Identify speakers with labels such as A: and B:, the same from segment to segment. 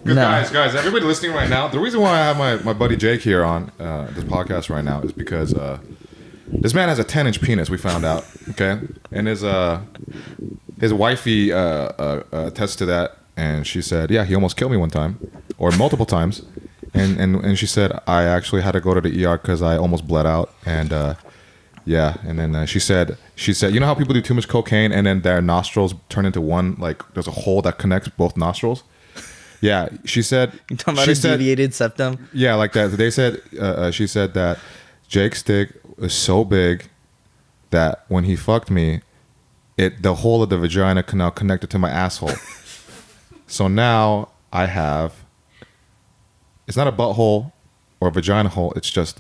A: No.
B: Guys, everybody listening right now, the reason why I have my buddy Jake here on this podcast right now is because this man has a 10-inch penis, we found out, okay? And his wifey attests to that, and she said, yeah, he almost killed me one time, or multiple times. And she said, I actually had to go to the ER because I almost bled out, and yeah, and then she said, you know how people do too much cocaine and then their nostrils turn into one, like there's a hole that connects both nostrils? Yeah, she said.
A: You talking about a deviated septum?
B: Yeah, like that. They said, she said that Jake's dick was so big that when he fucked me, the whole of the vagina canal connected to my asshole. So now I have, it's not a butthole or a vagina hole, it's just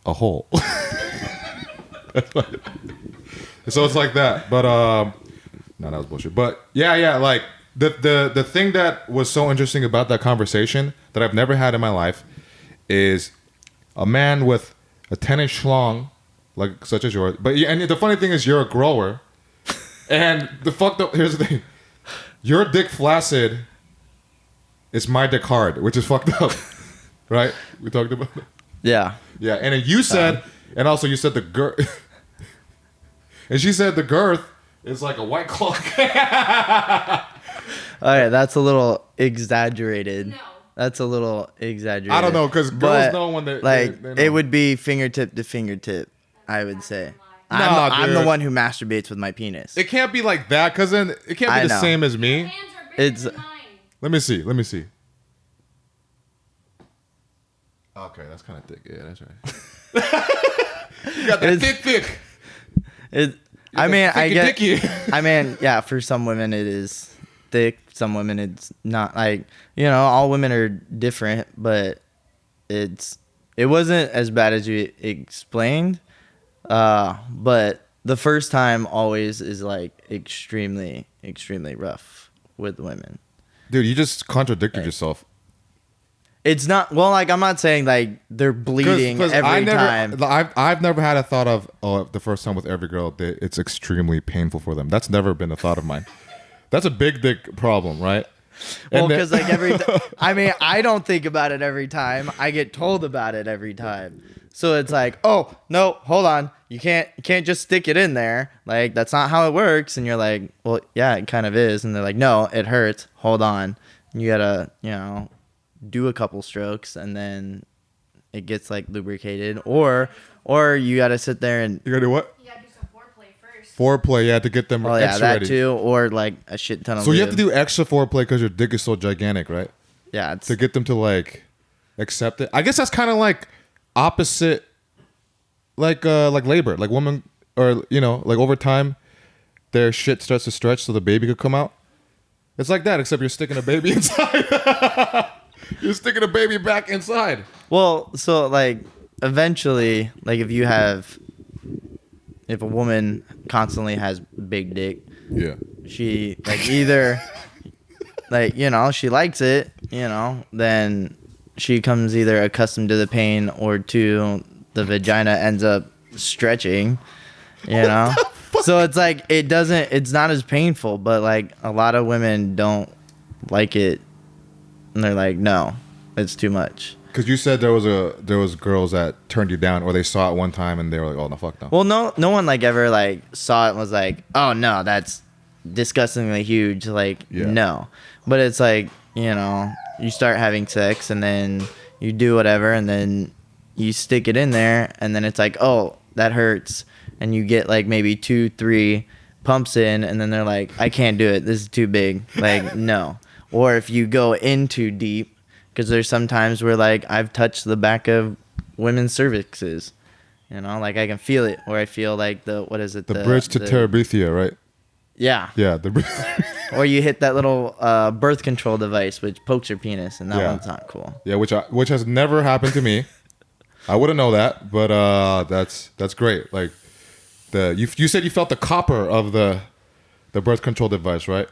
B: a hole. So it's like that, but no, that was bullshit. But yeah, like the thing that was so interesting about that conversation that I've never had in my life is a man with a 10-inch schlong, like such as yours. But and the funny thing is, you're a grower, and the fucked up. Here's the thing: your dick flaccid is my dick hard, which is fucked up, right? We talked about it.
A: Yeah.
B: Yeah, and then you said. And also, you said the girth, and she said the girth is like a White Claw.
A: All right, that's a little exaggerated. No. That's a little exaggerated.
B: I don't know, because girls know when they know.
A: It would be fingertip to fingertip, I would say. I'm the one who masturbates with my penis.
B: It can't be like that, because then it can't be the same as me.
C: Hands are bigger than mine.
B: Let me see. Okay, that's kind of thick. Yeah, that's right. You got that thick.
A: Yeah, for some women it is thick. Some women it's not. Like, all women are different, but it wasn't as bad as you explained. But the first time always is like extremely, extremely rough with women.
B: Dude, you just contradicted yourself.
A: It's not, well, like, I'm not saying like they're bleeding every time.
B: I've never had a thought of, the first time with every girl, it's extremely painful for them. That's never been a thought of mine. That's a big dick problem, right?
A: Well, because like I don't think about it every time. I get told about it every time. So it's like, oh, no, hold on. You can't just stick it in there. Like, that's not how it works. And you're like, well, yeah, it kind of is. And they're like, no, it hurts. Hold on. You gotta, do a couple strokes and then it gets like lubricated, or you gotta sit there and
B: you gotta do what?
C: You gotta do some foreplay first.
B: Foreplay, yeah, to get them extra
A: that
B: ready.
A: too, or like a shit ton of
B: So you have to do extra foreplay because your dick is so gigantic, right?
A: Yeah,
B: to get them to like accept it. I guess that's kind of like opposite, like labor, like women, or like over time their shit starts to stretch so the baby could come out. It's like that, except you're sticking a baby inside. You're sticking a baby back inside.
A: Well, so like eventually, like if a woman constantly has big dick,
B: yeah,
A: she like either like she likes it, then she comes either accustomed to the pain, or two, the vagina ends up stretching, So it's like it's not as painful, but like a lot of women don't like it. And they're like, no, it's too much.
B: Because you said there was girls that turned you down, or they saw it one time and they were like, oh, no, fuck no.
A: Well, no one like ever like saw it and was like, oh no, that's disgustingly huge. Like, no. But it's like, you start having sex and then you do whatever and then you stick it in there and then it's like, oh, that hurts. And you get like maybe 2-3 pumps in and then they're like, I can't do it. This is too big. Like, no. Or if you go in too deep, because there's some times where like I've touched the back of women's cervixes, like I can feel it, or I feel like the bridge to
B: terabithia, right?
A: Yeah.
B: Yeah.
A: Or you hit that little birth control device which pokes your penis, and that one's not cool.
B: Yeah, which has never happened to me. I wouldn't know that, but that's great. Like you said you felt the copper of the birth control device, right?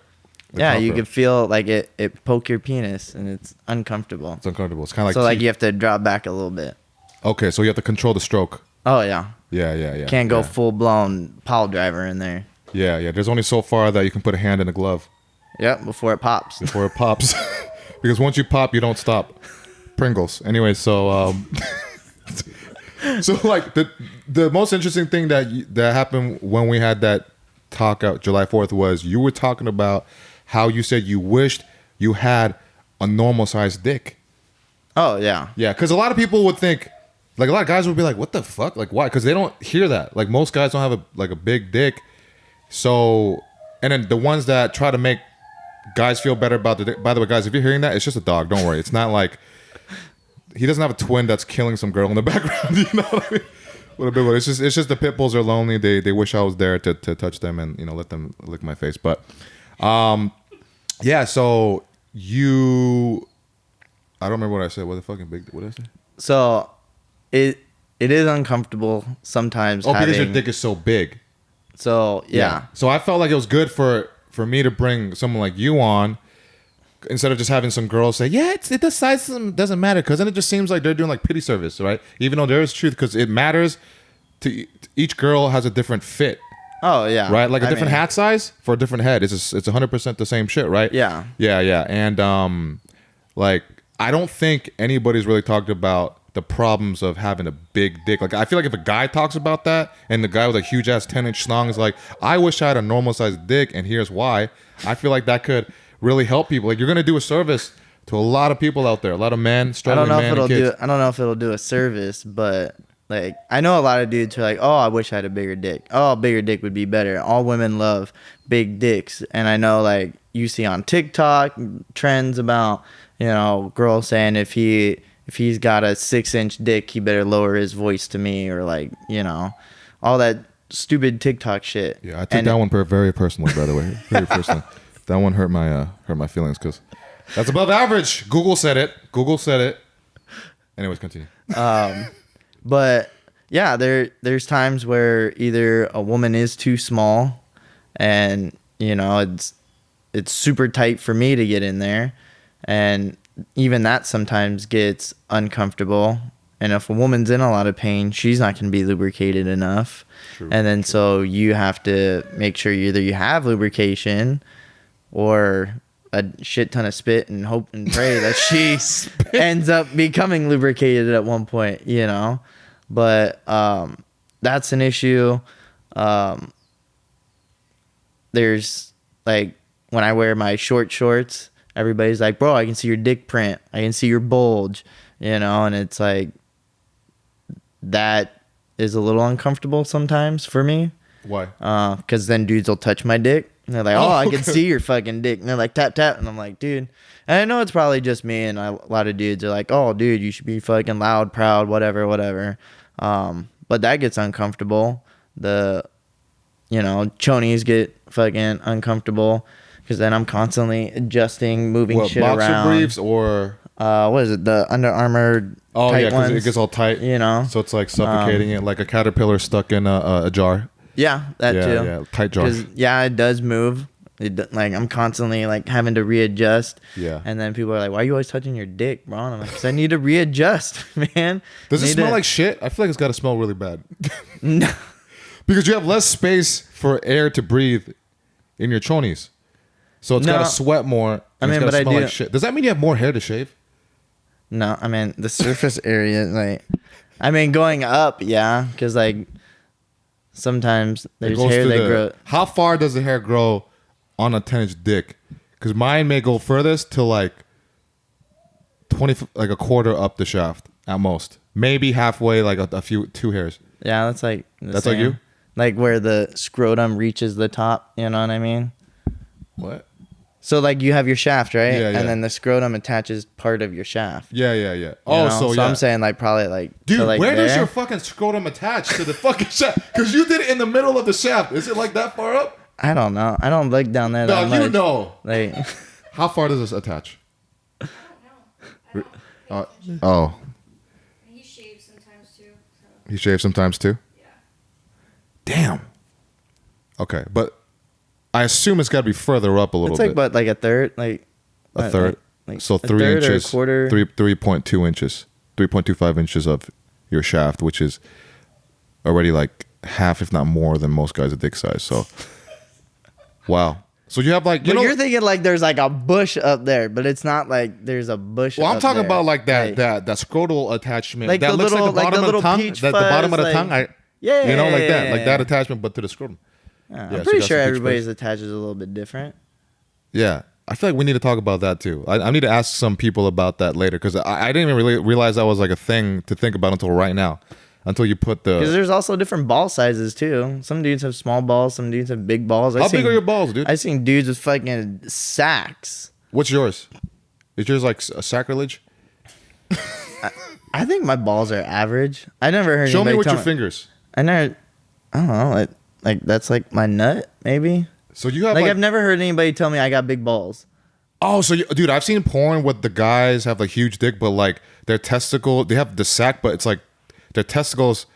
A: You could feel like it poke your penis, and it's uncomfortable.
B: It's uncomfortable. It's kind of like
A: so like you have to drop back a little bit.
B: Okay, so you have to control the stroke.
A: Oh yeah.
B: Yeah.
A: Can't go full blown pile driver in there.
B: Yeah. There's only so far that you can put a hand in a glove.
A: Yep, before it pops.
B: Because once you pop, you don't stop. Pringles. Anyway, so so like the most interesting thing that happened when we had that talk out July 4th was you were talking about how you said you wished you had a normal sized dick.
A: Oh yeah.
B: Yeah, because a lot of people would think, like a lot of guys would be like, "What the fuck? Like why?" Because they don't hear that. Like most guys don't have a big dick. So, and then the ones that try to make guys feel better about the dick. By the way, guys, if you're hearing that, it's just a dog. Don't worry. It's not like he doesn't have a twin that's killing some girl in the background. You know what I mean? What a big one. It's just the pit bulls are lonely. They wish I was there to touch them and let them lick my face. But, yeah. So I don't remember what I said. What the fucking big? What did I say?
A: So, it is uncomfortable sometimes.
B: Oh, because your dick is so big.
A: So yeah.
B: So I felt like it was good for me to bring someone like you on, instead of just having some girls say, "Yeah, the size doesn't matter," because then it just seems like they're doing like pity service, right? Even though there is truth, because it matters. To each girl has a different fit.
A: Oh yeah.
B: Right, like a different hat size for a different head. It's 100% the same shit, right?
A: Yeah.
B: Yeah. And like I don't think anybody's really talked about the problems of having a big dick. Like I feel like if a guy talks about that and the guy with a huge ass 10-inch schlong is like, "I wish I had a normal sized dick and here's why," I feel like that could really help people. Like you're gonna do a service to a lot of people out there, a lot of men struggling. I don't
A: know if it'll do a service, but like I know a lot of dudes are like, "Oh, I wish I had a bigger dick. Oh, a bigger dick would be better. All women love big dicks." And I know like you see on TikTok trends about girls saying if he's got a 6-inch dick, he better lower his voice to me, or like all that stupid TikTok shit.
B: Yeah, I took that one very personally, by the way. Very personally. That one hurt my feelings because that's above average. Google said it. Anyways, continue.
A: But yeah, there's times where either a woman is too small, and it's super tight for me to get in there, and even that sometimes gets uncomfortable. And if a woman's in a lot of pain, she's not going to be lubricated enough. True, and then so you have to make sure either you have lubrication or a shit ton of spit and hope and pray that she ends up becoming lubricated at one point, But that's an issue. There's like when I wear my short shorts, everybody's like, "Bro, I can see your dick print. I can see your bulge," and it's like that is a little uncomfortable sometimes for me.
B: Why?
A: Because then dudes will touch my dick and they're like, "Oh, I can see your fucking dick," and they're like, "Tap tap," and I'm like, "Dude," and I know it's probably just me, and a lot of dudes are like, "Oh, dude, you should be fucking loud, proud, whatever." But that gets uncomfortable. The chonies get fucking uncomfortable. Because then I'm constantly adjusting, moving shit around.
B: Boxer briefs or
A: what is it? The Under Armour.
B: Oh yeah, because it gets all tight.
A: So
B: it's like suffocating it, like a caterpillar stuck in a jar.
A: Yeah, that too.
B: Yeah, tight jar.
A: Yeah, it does move. Like I'm constantly like having to readjust.
B: Yeah.
A: And then people are like, "Why are you always touching your dick, bro?" And I'm like, "Because I need to readjust, man."
B: Does it smell like shit? I feel like it's got to smell really bad.
A: No.
B: Because you have less space for air to breathe in your chonies. So it's got to sweat more. And it's got to smell like shit. Does that mean you have more hair to shave?
A: No, I mean the surface area, like, going up, yeah, because like sometimes there's hair that grow.
B: How far does the hair grow on a 10-inch dick? Because mine may go furthest to like 20, like a quarter up the shaft at most. Maybe halfway, like two hairs.
A: Yeah, that's like
B: that's same. Like you,
A: like where the scrotum reaches the top. You know what I mean?
B: What?
A: So like you have your shaft, right?
B: Yeah.
A: And then the scrotum attaches part of your shaft.
B: Yeah. Oh,
A: so I'm saying like probably like,
B: dude,
A: like
B: where does your fucking scrotum attach to the fucking shaft? Because you did it in the middle of the shaft. Is it like that far up?
A: I don't know. I don't look down there that much.
B: No, you know.
A: Like,
B: how far does this attach?
C: I don't know.
B: Oh.
C: He shaves sometimes too. So.
B: He shaves sometimes too?
C: Yeah.
B: Damn. Okay, but I assume it's got to be further up a little bit.
A: It's like what, like a third, like
B: a third.
A: Like
B: so 3 inches,
A: or a quarter.
B: 3.2 inches, 3.25 inches of your shaft, which is already like half, if not more, than most guys' dick size. So, wow. So you have like
A: But you're thinking like there's like a bush up there, but it's not like there's a bush.
B: Well, I'm talking
A: there.
B: about like that scrotal attachment
A: Like
B: that
A: the
B: looks
A: little-
B: like the
A: like
B: bottom
A: the
B: of the
A: little
B: tongue.
A: peach
B: The bottom of the
A: fuzz,
B: tongue.
A: like-
B: You know, like that attachment, but to the scrotum.
A: Yeah,
B: Yeah,
A: I'm
B: so
A: pretty
B: you got
A: sure
B: some peach
A: everybody's
B: fuzz.
A: attached is a little bit different.
B: Yeah, I feel like we need to talk about that too. I need to ask some people about that later because I didn't even really realize that was like a thing to think about until right now. Until you put
A: Because
B: the.
A: there's also different ball sizes too. Some dudes have small balls, some dudes have big balls.
B: How big are your balls, dude?
A: I've seen dudes with fucking sacks.
B: What's yours? Is yours like a sacrilege?
A: I think my balls are average. I never heard
B: Show me
A: anybody
B: with
A: tell
B: your fingers.
A: I don't know. Like that's like my nut, maybe.
B: So you have
A: Like
B: like
A: I've never heard anybody tell me I got big balls.
B: oh, so dude, I've seen porn where the guys have like huge dick, but like their testicle, they have the sack, but it's like their testicles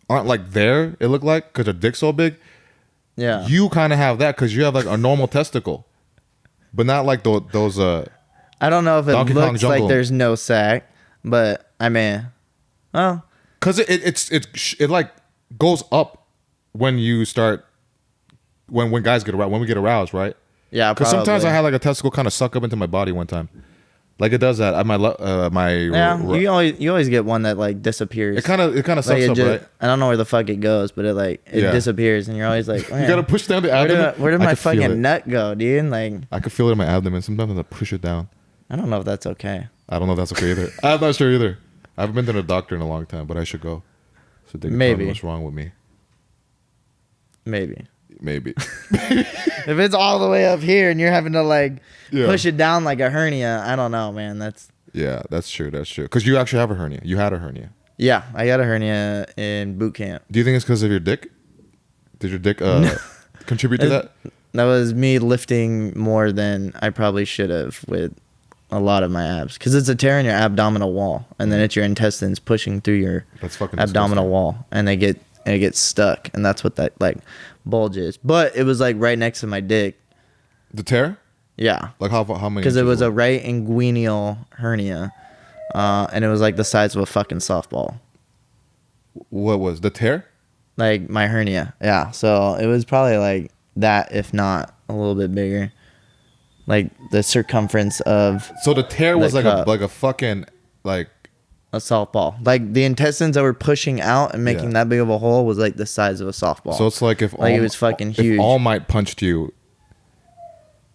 B: aren't like there. It look like because their dick's so big.
A: Yeah.
B: You kind of have that because you have like a normal testicle, but not like those.
A: I don't know if it
B: Donkey Kong
A: looks
B: Jungle.
A: like there's no sack, but I mean, well,
B: Because it like goes up when you start when guys get aroused when we get aroused, right?
A: yeah.
B: Because sometimes
A: probably.
B: I had like a testicle kind of suck up into my body one time, like it does that at my
A: Yeah, you always get one that like disappears.
B: it kind of sucks
A: Like,
B: up, right?
A: I don't know where the fuck it goes, but it
B: Yeah.
A: disappears, and you're always like,
B: You gotta push down the
A: where
B: abdomen.
A: where did
B: I
A: my
B: could feel it.
A: fucking nut go, dude? Like,
B: I could feel it in my abdomen. Sometimes I push it down.
A: I don't know if that's okay.
B: I don't know if that's okay either. I'm not sure either. I haven't been to the doctor in a long time, but I should go. So they can tell
A: Maybe.
B: me what's wrong with me.
A: Maybe
B: Maybe.
A: if it's all the way up here and you're having to like
B: Yeah.
A: push it down like a hernia, I don't know, man.
B: Yeah, that's true. That's true. Because you actually have a hernia. You had a hernia.
A: Yeah, I got a hernia in boot camp.
B: Do you think it's because of your dick? Did your dick contribute to that?
A: That was me lifting more than I probably should have with a lot of my abs, because it's a tear in your abdominal wall, and then it's your intestines pushing through your
B: That's fucking
A: abdominal
B: disgusting.
A: wall, and it gets stuck, and that's what that like bulge is. But it was like right next to my dick.
B: The tear?
A: Yeah,
B: Like how many?
A: because it
B: inches
A: was a
B: was
A: right inguinal hernia, and it was like the size of a fucking softball.
B: What was the tear?
A: Like my hernia, yeah. So it was probably like that, if not a little bit bigger. Like the circumference of
B: So the tear was
A: The cup.
B: like a fucking like
A: a softball. Like the intestines that were pushing out and making
B: Yeah.
A: that big of a hole was like the size of a softball.
B: so it's like if
A: Like, it was fucking huge.
B: If All Might punched you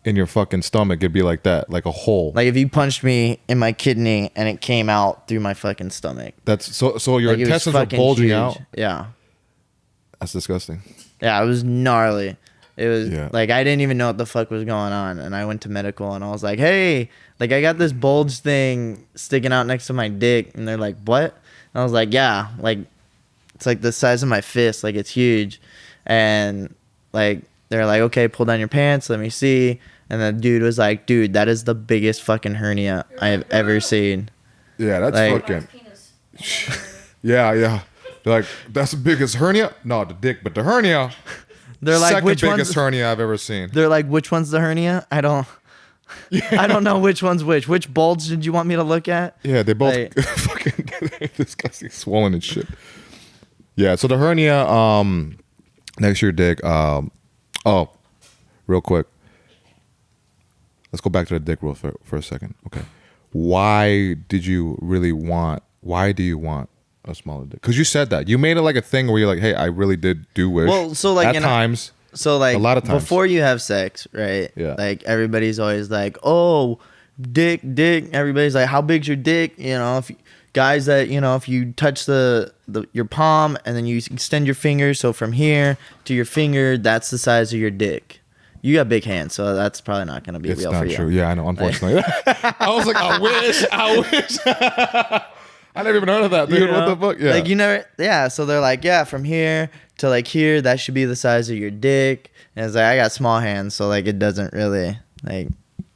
B: in your fucking stomach, it'd be like that, like a hole.
A: Like if you punched me in my kidney and it came out through my fucking stomach.
B: That's so your
A: Like, it was
B: intestines are
A: fucking
B: bulging
A: huge.
B: out.
A: Yeah.
B: That's disgusting.
A: Yeah, it was gnarly. It was
B: Yeah.
A: like I didn't even know what the fuck was going on, and I went to medical and I was like, "Hey, like I got this bulge thing sticking out next to my dick," and they're like, "What?" And I was like, "Yeah, like it's like the size of my fist, like it's huge," and like they're like, "Okay, pull down your pants, let me see," and the dude was like, "Dude, that is the biggest fucking hernia I have ever seen."
B: Yeah, that's
A: Like-
B: fucking.
C: Penis.
B: Yeah. They're like, that's the biggest hernia? No, the dick, but the hernia.
A: They're like,
B: second
A: "Which
B: biggest
A: one's?"
B: hernia I've ever seen.
A: They're like, "Which one's the hernia?" I don't know which one's which. Which bulge did you want me to look at?
B: Yeah, they both
A: Like-
B: fucking disgusting, swollen and shit. Yeah, so the hernia next to your dick. Oh, real quick. Let's go back to the dick real for a second. Okay. Why do you want a smaller dick? Because you said that. You made it like a thing where you're like, hey, I really did do wish.
A: Well, so, like,
B: at times.
A: So like
B: A lot of times.
A: before you have sex, right?
B: Yeah.
A: Like everybody's always like, "Oh, dick." Everybody's like, "How big's your dick?" You know, if guys that if you touch your palm and then you extend your finger, so from here to your finger, that's the size of your dick. You got big hands, so that's probably not gonna be
B: It's
A: real
B: not
A: for you.
B: true. Yeah, I know. Unfortunately, I was like, I wish. I never even heard of that, dude.
A: You know?
B: What the fuck? Yeah.
A: Like you never. Yeah. So they're like, yeah, from here to like here, that should be the size of your dick. And it's like I got small hands, so like it doesn't really like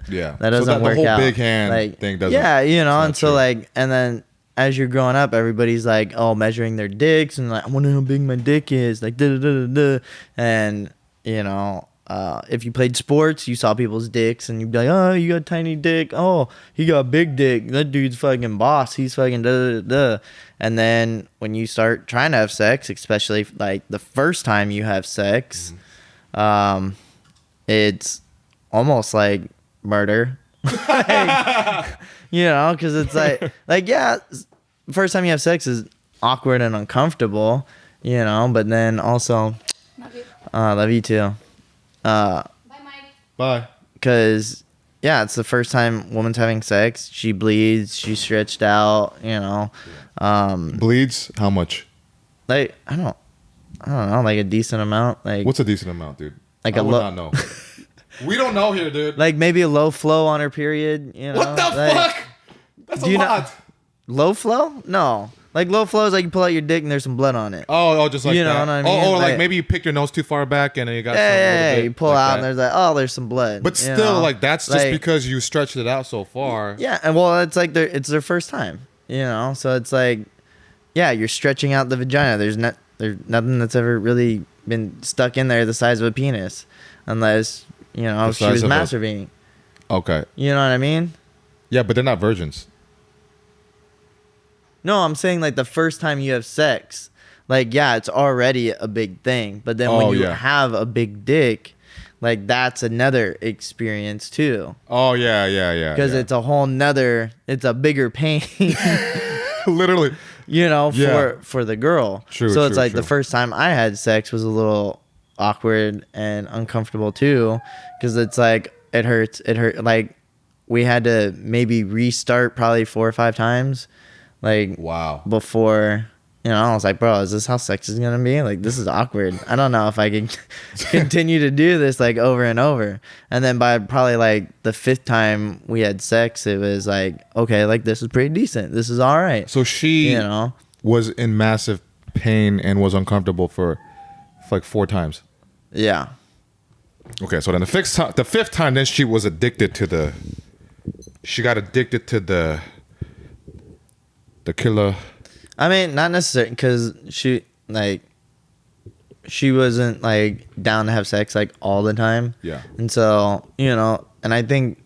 B: yeah.
A: that doesn't
B: so that,
A: work
B: the whole
A: out.
B: big hand
A: like,
B: thing doesn't.
A: Yeah,
B: it's
A: and
B: not
A: so
B: true.
A: like, and then as you're growing up, everybody's like, oh, measuring their dicks and like, I wonder how big my dick is, like, da da da da da, and if you played sports, you saw people's dicks, and you'd be like, oh, you got a tiny dick. Oh, he got a big dick. That dude's fucking boss. He's fucking da da da. And then when you start trying to have sex, especially like the first time you have sex, it's almost like murder. Like, you know, because it's like yeah, first time you have sex is awkward and uncomfortable, you know, but then also
C: Love you.
A: love you too.
C: Bye, Mike.
B: Bye.
A: Because yeah, it's the first time woman's having sex. She bleeds, she's stretched out, you know.
B: Bleeds? How much?
A: Like I don't know, like a decent amount. Like
B: What's a decent amount, dude?
A: Like
B: I
A: a
B: would
A: lo-
B: not know. We don't know here, dude.
A: like maybe a low flow on her period, you know.
B: What the
A: like,
B: fuck? That's
A: do
B: a
A: you
B: lot.
A: not- Low flow? No. Like low flow is like you pull out your dick and there's some blood on it.
B: Oh, just like
A: You know
B: that.
A: what I mean?
B: Or like
A: Like-
B: maybe you picked your nose too far back and then you got some
A: Yeah,
B: little bit
A: you pull
B: like
A: out
B: that.
A: and there's like, oh, there's some blood.
B: But
A: you
B: still,
A: know?
B: like that's just
A: Like,
B: because you stretched it out so far.
A: yeah, and well, it's like it's their first time, you know. So it's like, yeah, you're stretching out the vagina. There's nothing that's ever really been stuck in there the size of a penis, unless you know
B: The
A: she was
B: size of a-
A: masturbating.
B: Okay.
A: You know what I mean?
B: Yeah, but they're not virgins.
A: No, I'm saying like the first time you have sex, like yeah, it's already a big thing. But then when
B: Oh,
A: you
B: yeah.
A: have a big dick, like that's another experience too.
B: Oh yeah.
A: Because it's a whole nother, it's a bigger pain,
B: literally.
A: you know,
B: Yeah.
A: for the girl.
B: True,
A: So it's
B: true,
A: like the
B: true.
A: first time I had sex was a little awkward and uncomfortable too, because it's like it hurts. It hurt. Like we had to maybe restart probably 4 or 5 times, like
B: Wow.
A: before. You know, I was like, bro, is this how sex is gonna be? Like, this is awkward. I don't know if I can continue to do this like over and over. And then by probably like the 5th time we had sex, it was like, okay, like this is pretty decent. This is all right.
B: So she
A: You know,
B: was in massive pain and was uncomfortable for like 4 times.
A: yeah,
B: Okay, so then the 5th time, then she was addicted to she got addicted to the killer.
A: I mean, not necessarily because she wasn't like down to have sex like all the time.
B: Yeah.
A: And so, you know, and I think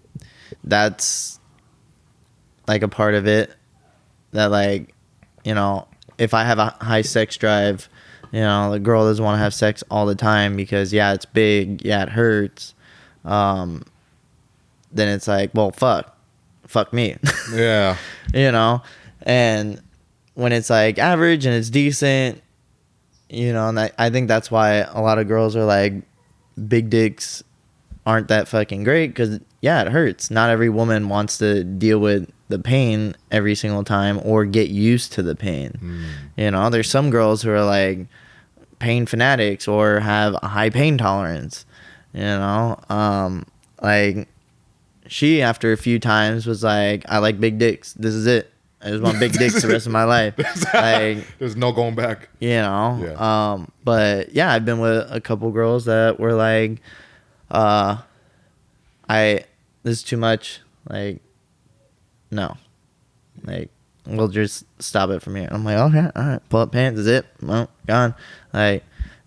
A: that's like a part of it that like, you know, if I have a high sex drive, you know, the girl doesn't want to have sex all the time because yeah, it's big, yeah, it hurts. Then it's like, well, fuck me.
B: Yeah.
A: You know, and when it's like average and it's decent, you know, and I think that's why a lot of girls are like, big dicks aren't that fucking great because yeah, it hurts. Not every woman wants to deal with the pain every single time or get used to the pain. You know, there's some girls who are like pain fanatics or have a high pain tolerance, you know. Like she, after a few times, was like, I like big dicks. This is it. I just want big dicks the rest of my life. Like,
B: There's no going back.
A: you know.
B: Yeah.
A: But yeah, I've been with a couple girls that were like, this is too much. Like, no. Like, we'll just stop it from here. I'm like, okay, all right, pull up pants, zip, well, gone. Like,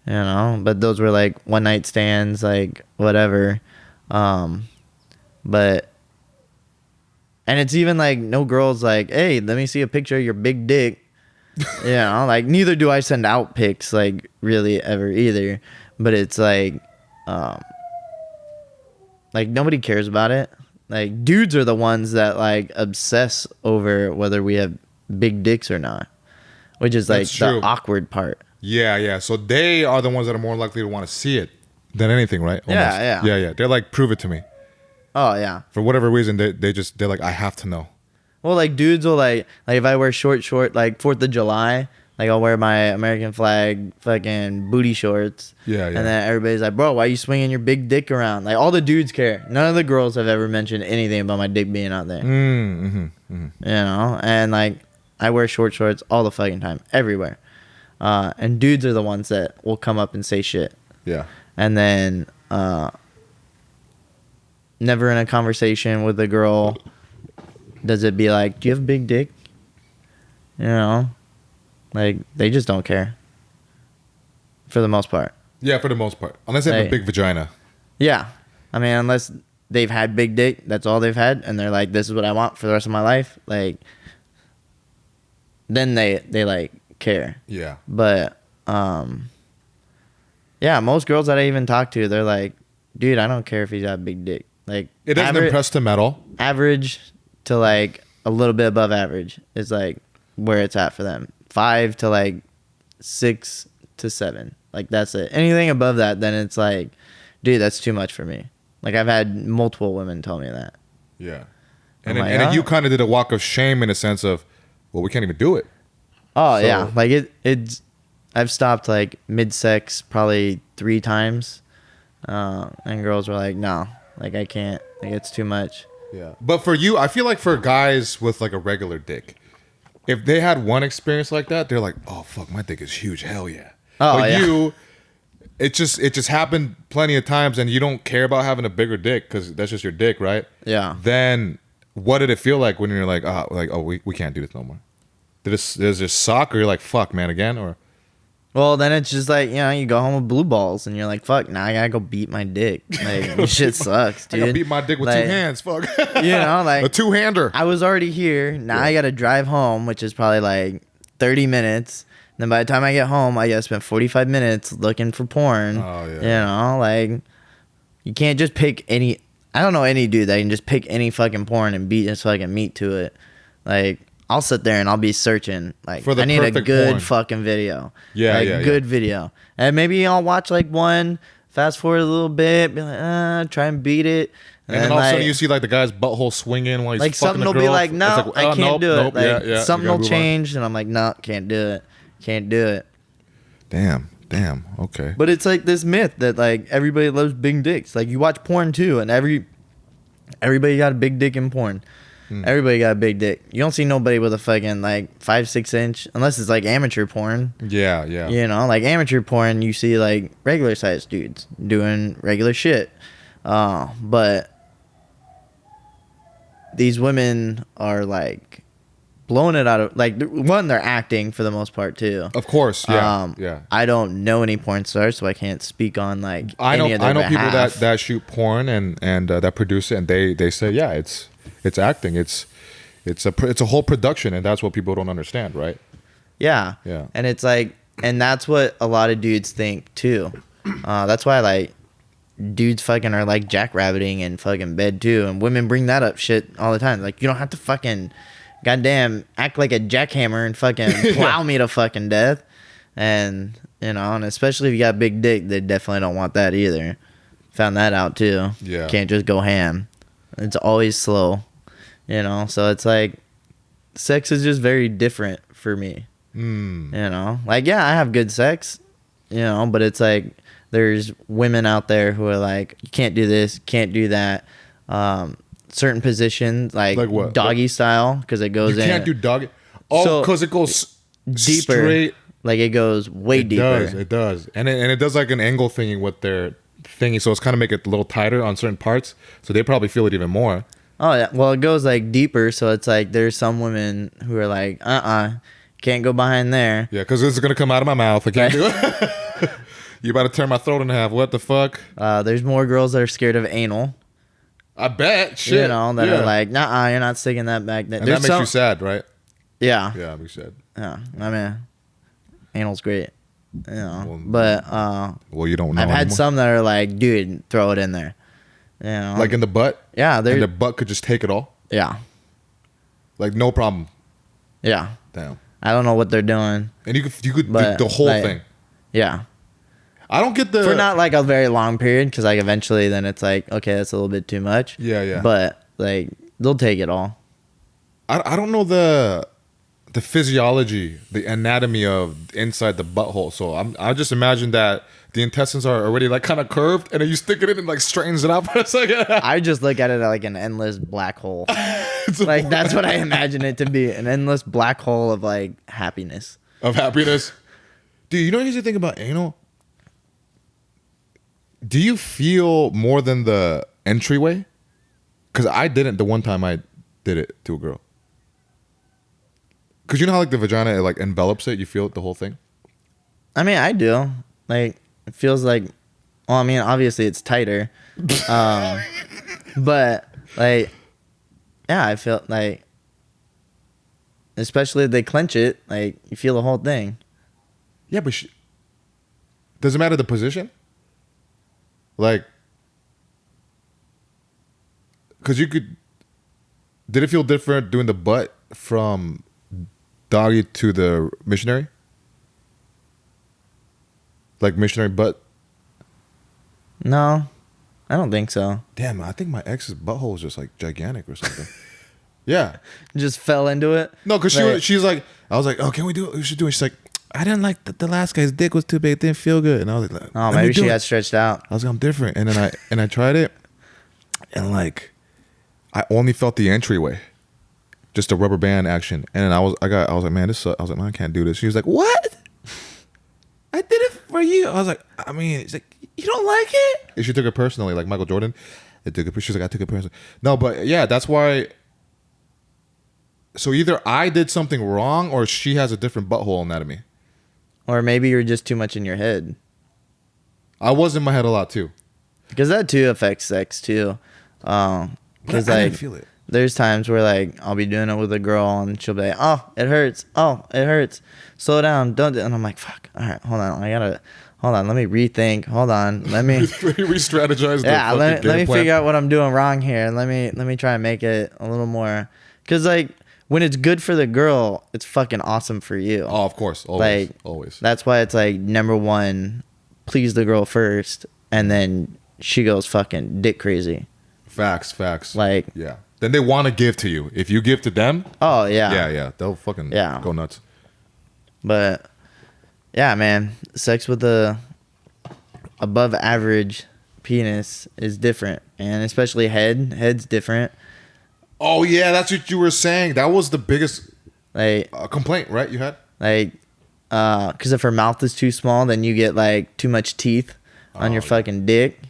A: you know, but those were like one night stands, like whatever. But, and it's even like no girls like, hey, let me see a picture of your big dick. You know, like neither do I send out pics like really ever either. But it's like nobody cares about it. Like dudes are the ones that like obsess over whether we have big dicks or not, which is like
B: That's true.
A: the awkward part.
B: Yeah. So they are the ones that are more likely to want to see it than anything, right?
A: Yeah.
B: Yeah. They're like, prove it to me.
A: Oh yeah.
B: For whatever reason, they're like, I have to know.
A: Well, like dudes will like if I wear short like 4th of July, like I'll wear my American flag fucking booty shorts.
B: Yeah.
A: And then everybody's like, bro, why are you swinging your big dick around? Like all the dudes care. None of the girls have ever mentioned anything about my dick being out there. You know, and like I wear short shorts all the fucking time, everywhere. And dudes are the ones that will come up and say shit.
B: Yeah.
A: And then never in a conversation with a girl does it be like, do you have a big dick? You know, like they just don't care for the most part.
B: Yeah, for the most part. Unless they have a
A: Like-
B: big vagina.
A: Yeah. I mean, unless they've had big dick, that's all they've had, and they're like, this is what I want for the rest of my life. Like, then they like care.
B: Yeah.
A: But yeah, most girls that I even talk to, they're like, dude, I don't care if he's got a big dick. Like
B: It doesn't impress them at all.
A: Average to like a little bit above average is like where it's at for them. 5 to like 6 to 7. Like that's it. Anything above that, then it's like, dude, that's too much for me. Like I've had multiple women tell me that.
B: Yeah.
A: I'm
B: And
A: like,
B: then you kind of did a walk of shame in a sense of, well, we can't even do it.
A: Oh
B: So-
A: yeah, like it's. I've stopped like mid-sex probably 3 times, and girls were like, "No, like I can't. Like it's too much."
B: Yeah. But for you, I feel like for guys with like a regular dick, if they had one experience like that, they're like, "Oh fuck, my dick is huge. Hell yeah."
A: Oh,
B: but
A: yeah.
B: you, it just happened plenty of times, and you don't care about having a bigger dick because that's just your dick, right?
A: Yeah.
B: Then what did it feel like when you're like, we can't do this no more? Does this suck, or you're like, fuck, man, again, or?
A: Well, then it's just like, you go home with blue balls, and you're like, "Fuck, now I gotta go beat my dick." Like this shit sucks,
B: I
A: dude.
B: gotta beat my dick with
A: Like,
B: 2 hands, fuck.
A: Like
B: a 2-hander.
A: I was already here. Now I gotta drive home, which is probably like 30 minutes. Then by the time I get home, I gotta spend 45 minutes looking for porn.
B: Oh, yeah.
A: Like you can't just pick any. I don't know any dude that can just pick any fucking porn and beat his fucking meat to it. Like I'll sit there and I'll be searching. Like
B: For the
A: I need a
B: perfect
A: good
B: porn.
A: fucking video.
B: Yeah,
A: like,
B: yeah,
A: good video. And maybe I'll watch like one, fast forward a little bit, be like, try and beat it.
B: And then all of a sudden you see like the guy's butthole swinging while he's
A: like
B: fucking
A: something
B: the
A: will
B: girl.
A: be like, no,
B: It's like,
A: I can't do it. Like
B: you
A: something
B: gotta
A: will
B: move on.
A: change, and I'm like, no, can't do it. Can't do it.
B: Damn. Okay.
A: But it's like this myth that like everybody loves big dicks. Like you watch porn too, and everybody got a big dick in porn. Everybody got a big dick. You don't see nobody with a fucking like 5-6 inch unless it's like amateur porn.
B: Yeah.
A: Like amateur porn, you see like regular sized dudes doing regular shit. But these women are like blowing it out of like one, they're acting for the most part too.
B: Of course. Yeah.
A: I don't know any porn stars, so I can't speak on like
B: I know
A: any of their
B: people
A: behalf.
B: that shoot porn and that produce it, and they say, yeah, it's acting. It's a whole production, and that's what people don't understand, right?
A: Yeah. And it's like, and that's what a lot of dudes think too. That's why like dudes fucking are like jackrabbiting in fucking bed too, and women bring that up shit all the time. Like you don't have to fucking goddamn act like a jackhammer and fucking plow me to fucking death. And and especially if you got a big dick, they definitely don't want that either. Found that out too.
B: Yeah.
A: Can't just go ham. It's always slow. So it's like sex is just very different for me. Like yeah, I have good sex, but it's like there's women out there who are like, you can't do this, can't do that. Certain positions like
B: what?
A: doggy style, because it goes
B: You
A: in.
B: can't do doggy. Oh,
A: So,
B: because it goes
A: deeper.
B: straight.
A: Like it goes way deeper.
B: It does, and it does like an angle thingy with their thingy, so it's kind of make it a little tighter on certain parts, so they probably feel it even more.
A: Oh yeah, well it goes like deeper, so it's like there's some women who are like, can't go behind there.
B: Yeah, because it's gonna come out of my mouth. I can't do it. You about to tear my throat in half. What the fuck?
A: There's more girls that are scared of anal.
B: I bet. Shit.
A: That are like, you're not sticking that back there.
B: And that makes you sad, right?
A: Yeah.
B: Yeah, it makes you sad.
A: Yeah. I mean, anal's great.
B: Well,
A: But
B: well, you don't know.
A: I've had
B: anymore.
A: some that are like, dude, throw it in there.
B: Like in the butt.
A: Yeah,
B: And the butt could just take it all.
A: Yeah.
B: Like no problem.
A: Yeah.
B: Damn.
A: I don't know what they're doing.
B: And you could
A: But,
B: the whole
A: like,
B: thing.
A: Yeah.
B: I don't get the
A: For not like a very long period, because like eventually then it's like, okay, that's a little bit too much.
B: Yeah.
A: But like they'll take it all.
B: I don't know the physiology, the anatomy of inside the butthole. So I just imagine that the intestines are already like kind of curved, and then you stick it in and like straightens it out for a second.
A: I just look at it like an endless black hole. Like that's what I imagine it to be, an endless black hole of like happiness.
B: Of happiness. Dude, you know the thing about anal? Do you feel more than the entryway? Because I didn't the one time I did it to a girl. Because you know how like the vagina, it like envelops it? You feel it, the whole thing?
A: I mean, I do. Like, it feels like, well, I mean, obviously it's tighter. But, like, yeah, I feel like, especially if they clench it, like, you feel the whole thing.
B: Yeah, but does it matter the position? Like, because you could. Did it feel different doing the butt from doggy to the missionary? Like missionary butt?
A: No, I don't think so.
B: Damn, I think my ex's butthole is just like gigantic or something. Yeah.
A: Just fell into it.
B: No, because she's like, I was like, oh, can we do it? We should do it. She's like, I didn't like the last guy's dick was too big. It didn't feel good. And I was like,
A: oh, maybe she got stretched out.
B: I was like, I'm different. And then I tried it, and like, I only felt the entryway, just a rubber band action. And then I was like, man, this sucks. I was like, man, I can't do this. She was like, what? I did it for you. I was like, I mean, she's like, you don't like it? And she took it personally, like Michael Jordan. She was like, I took it personally. No, but yeah, that's why. So either I did something wrong, or she has a different butthole anatomy.
A: Or maybe you're just too much in your head.
B: I was in my head a lot too.
A: Because that too affects sex too. Because
B: I
A: like,
B: didn't feel it.
A: There's times where like I'll be doing it with a girl and she'll be like, "Oh, it hurts. Oh, it hurts. Slow down. Don't." And I'm like, "Fuck. All right, hold on. Hold on. Let me rethink. Hold on. Let me
B: re-strategize.
A: Yeah, let me figure out what I'm doing wrong here. Let me try and make it a little more. Because like when it's good for the girl, it's fucking awesome for you.
B: Oh, of course, always,
A: like,
B: always.
A: That's why it's like number one, please the girl first, and then she goes fucking dick crazy.
B: Facts.
A: Like,
B: yeah. Then they want to give to you. If you give to them,
A: oh yeah,
B: yeah, they'll fucking go nuts.
A: But yeah, man, sex with a above average penis is different, and especially head's different.
B: Oh yeah, that's what you were saying. That was the biggest
A: like
B: complaint, right? You had
A: like, because if her mouth is too small, then you get like too much teeth on your fucking dick.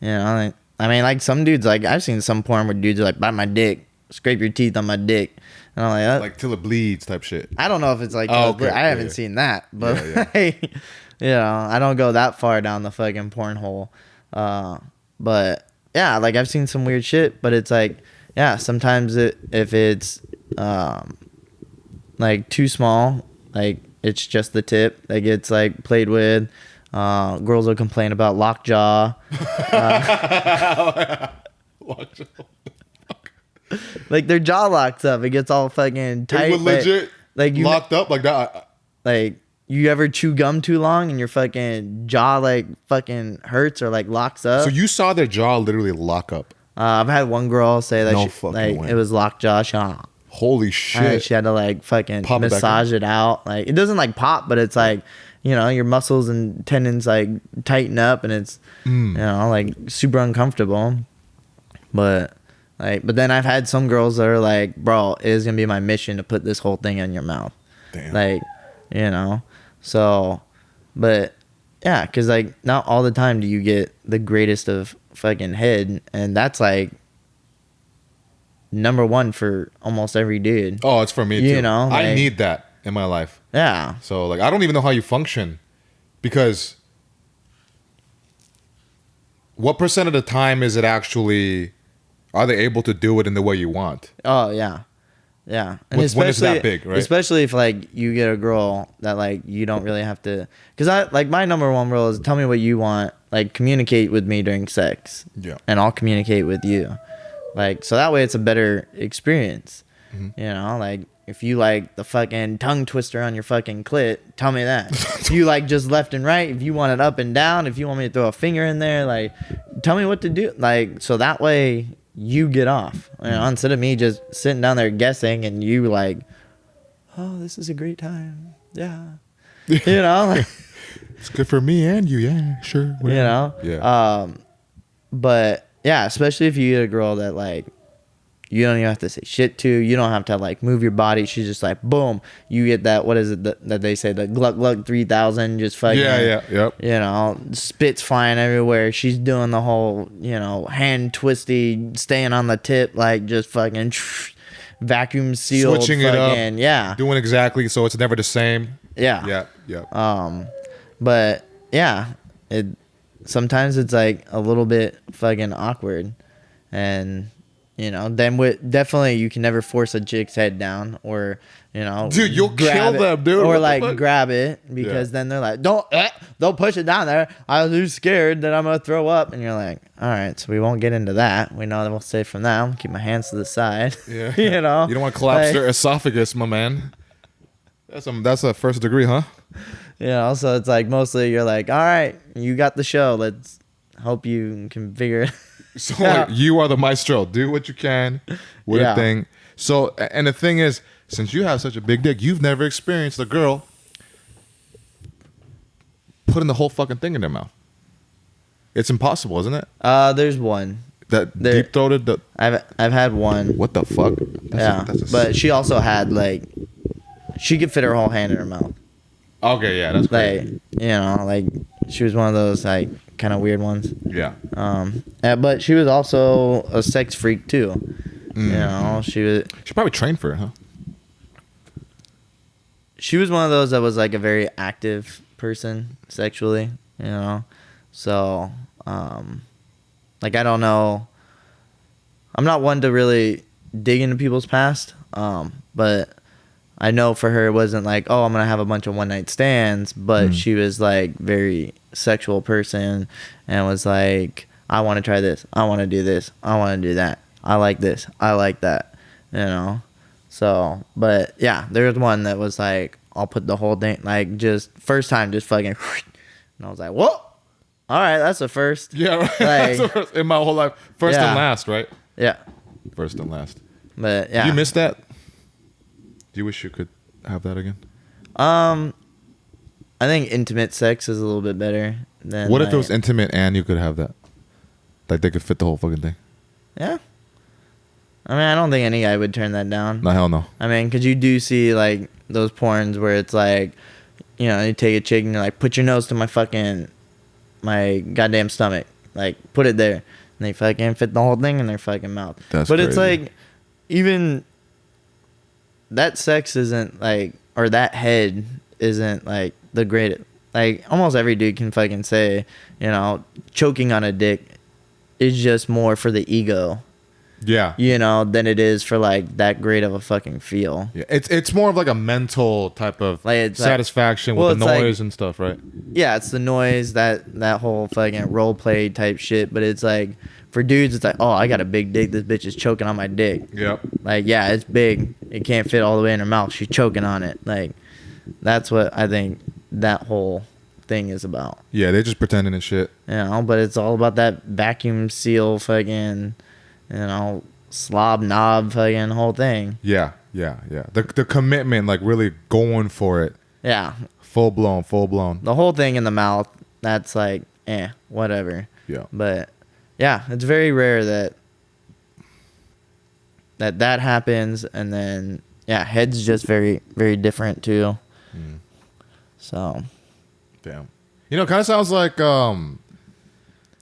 A: You know, like, I mean, like some dudes, like I've seen some porn where dudes are like, bite my dick, scrape your teeth on my dick, and I'm like, that,
B: like till it bleeds type shit.
A: I don't know if it's like, okay. I haven't seen that, but like, you know, I don't go that far down the fucking porn hole. But yeah, like I've seen some weird shit, but it's like, yeah, sometimes if it's like too small, like it's just the tip that gets like played with. Girls will complain about lockjaw. Like their jaw locks up. It gets all fucking tight.
B: It would legit
A: like you
B: locked up like that.
A: Like you ever chew gum too long and your fucking jaw like fucking hurts or like locks up.
B: So you saw their jaw literally lock up.
A: I've had one girl say that
B: way.
A: It was lockjaw.
B: Holy shit.
A: She had to like fucking massage it out. Like it doesn't like pop, but it's like, you know, your muscles and tendons like tighten up and it's you know, like super uncomfortable. But then I've had some girls that are like, bro, it is gonna be my mission to put this whole thing in your mouth.
B: Damn.
A: Like, you know. So, but yeah, because like not all the time do you get the greatest of fucking head, and that's like number one for almost every dude.
B: Oh, it's for me too.
A: You know, like,
B: I need that in my life.
A: Yeah.
B: So like I don't even know how you function, because what percent of the time is it actually, are they able to do it in the way you want?
A: Oh yeah. Yeah. And
B: when it's that big, right?
A: Especially if like you get a girl that like you don't really have to, because I like my number one rule is tell me what you want, like communicate with me during sex.
B: Yeah.
A: And I'll communicate with you. Like so that way it's a better experience. Mm-hmm. You know, like if you like the fucking tongue twister on your fucking clit, tell me that. If you like just left and right, if you want it up and down, if you want me to throw a finger in there, like tell me what to do. Like so that way you get off, you know, instead of me just sitting down there guessing and you like, oh, this is a great time. Yeah. You know, like,
B: it's good for me and you. Yeah, sure. Whatever.
A: You know?
B: Yeah.
A: But yeah, especially if you get a girl that like, you don't even have to say shit to. You don't have to like move your body. She's just like, boom. You get that. What is it that they say? The Gluck Gluck 3000. Just fucking.
B: Yeah. Yep.
A: You know, spits flying everywhere. She's doing the whole, you know, hand twisty, staying on the tip, like just fucking vacuum sealed.
B: Switching
A: fucking,
B: it up.
A: Yeah.
B: Doing exactly so it's never the same.
A: Yeah.
B: Yeah.
A: But yeah, sometimes it's like a little bit fucking awkward, and then definitely you can never force a chick's head down or,
B: dude, you'll kill them, dude.
A: Or
B: What the
A: like
B: fuck?
A: grab it because then they're like, don't push it down there. I was too scared that I'm going to throw up. And you're like, all right, so we won't get into that. We know that we'll stay from that. I'll keep my hands to the side.
B: Yeah.
A: You
B: You don't want to collapse their esophagus, my man. That's a first degree, huh?
A: So it's like mostly you're like, all right, you got the show. Let's hope you can figure it
B: So like, you are the maestro. Do what you can with a thing. So, and the thing is, since you have such a big dick, you've never experienced a girl putting the whole fucking thing in their mouth. It's impossible, isn't it?
A: There's one.
B: Deep throated.
A: I've had one.
B: What the fuck?
A: But she also had like, she could fit her whole hand in her mouth.
B: Okay, yeah, that's
A: crazy. Like she was one of those like kind of weird ones.
B: Yeah.
A: But she was also a sex freak too. She
B: probably trained for it, huh?
A: She was one of those that was like a very active person sexually, So, like I don't know. I'm not one to really dig into people's past, but I know for her it wasn't like, oh, I'm gonna have a bunch of one night stands, but she was like very sexual person and was like, I want to try this, I want to do this, I want to do that, I like this, I like that, So, but yeah, there was one that was like, I'll put the whole thing, like just first time, just fucking, and I was like, whoa, all right, that's a first.
B: Yeah, right.
A: Like,
B: That's the first in my whole life. First and last, right?
A: Yeah.
B: First and last.
A: But yeah.
B: You miss that? Do you wish you could have that again?
A: I think intimate sex is a little bit better than.
B: What if it was intimate and you could have that? Like they could fit the whole fucking thing?
A: Yeah. I mean, I don't think any guy would turn that down.
B: No, hell no.
A: I mean, because you do see like those porns where it's like, you take a chick and you're like, put your nose to my goddamn stomach, like put it there, and they fucking fit the whole thing in their fucking mouth.
B: That's
A: but
B: crazy.
A: It's like, even that sex isn't like, or that head isn't like the greatest. Like almost every dude can fucking say, choking on a dick is just more for the ego.
B: Yeah.
A: Than it is for like that great of a fucking feel.
B: Yeah. It's more of like a mental type of
A: like
B: satisfaction with the noise and stuff, right?
A: Yeah, it's the noise, that whole fucking role play type shit. But it's like, for dudes, it's like, oh, I got a big dick. This bitch is choking on my dick.
B: Yep.
A: Like, yeah, it's big. It can't fit all the way in her mouth. She's choking on it. Like, that's what I think that whole thing is about.
B: Yeah, they're just pretending and shit.
A: But it's all about that vacuum seal fucking, slob knob fucking whole thing.
B: Yeah. The commitment, like really going for it.
A: Yeah. Full
B: blown.
A: The whole thing in the mouth, that's like, whatever.
B: Yeah.
A: But yeah, it's very rare that happens, and then head's just very, very different too. So,
B: damn. Kind of sounds like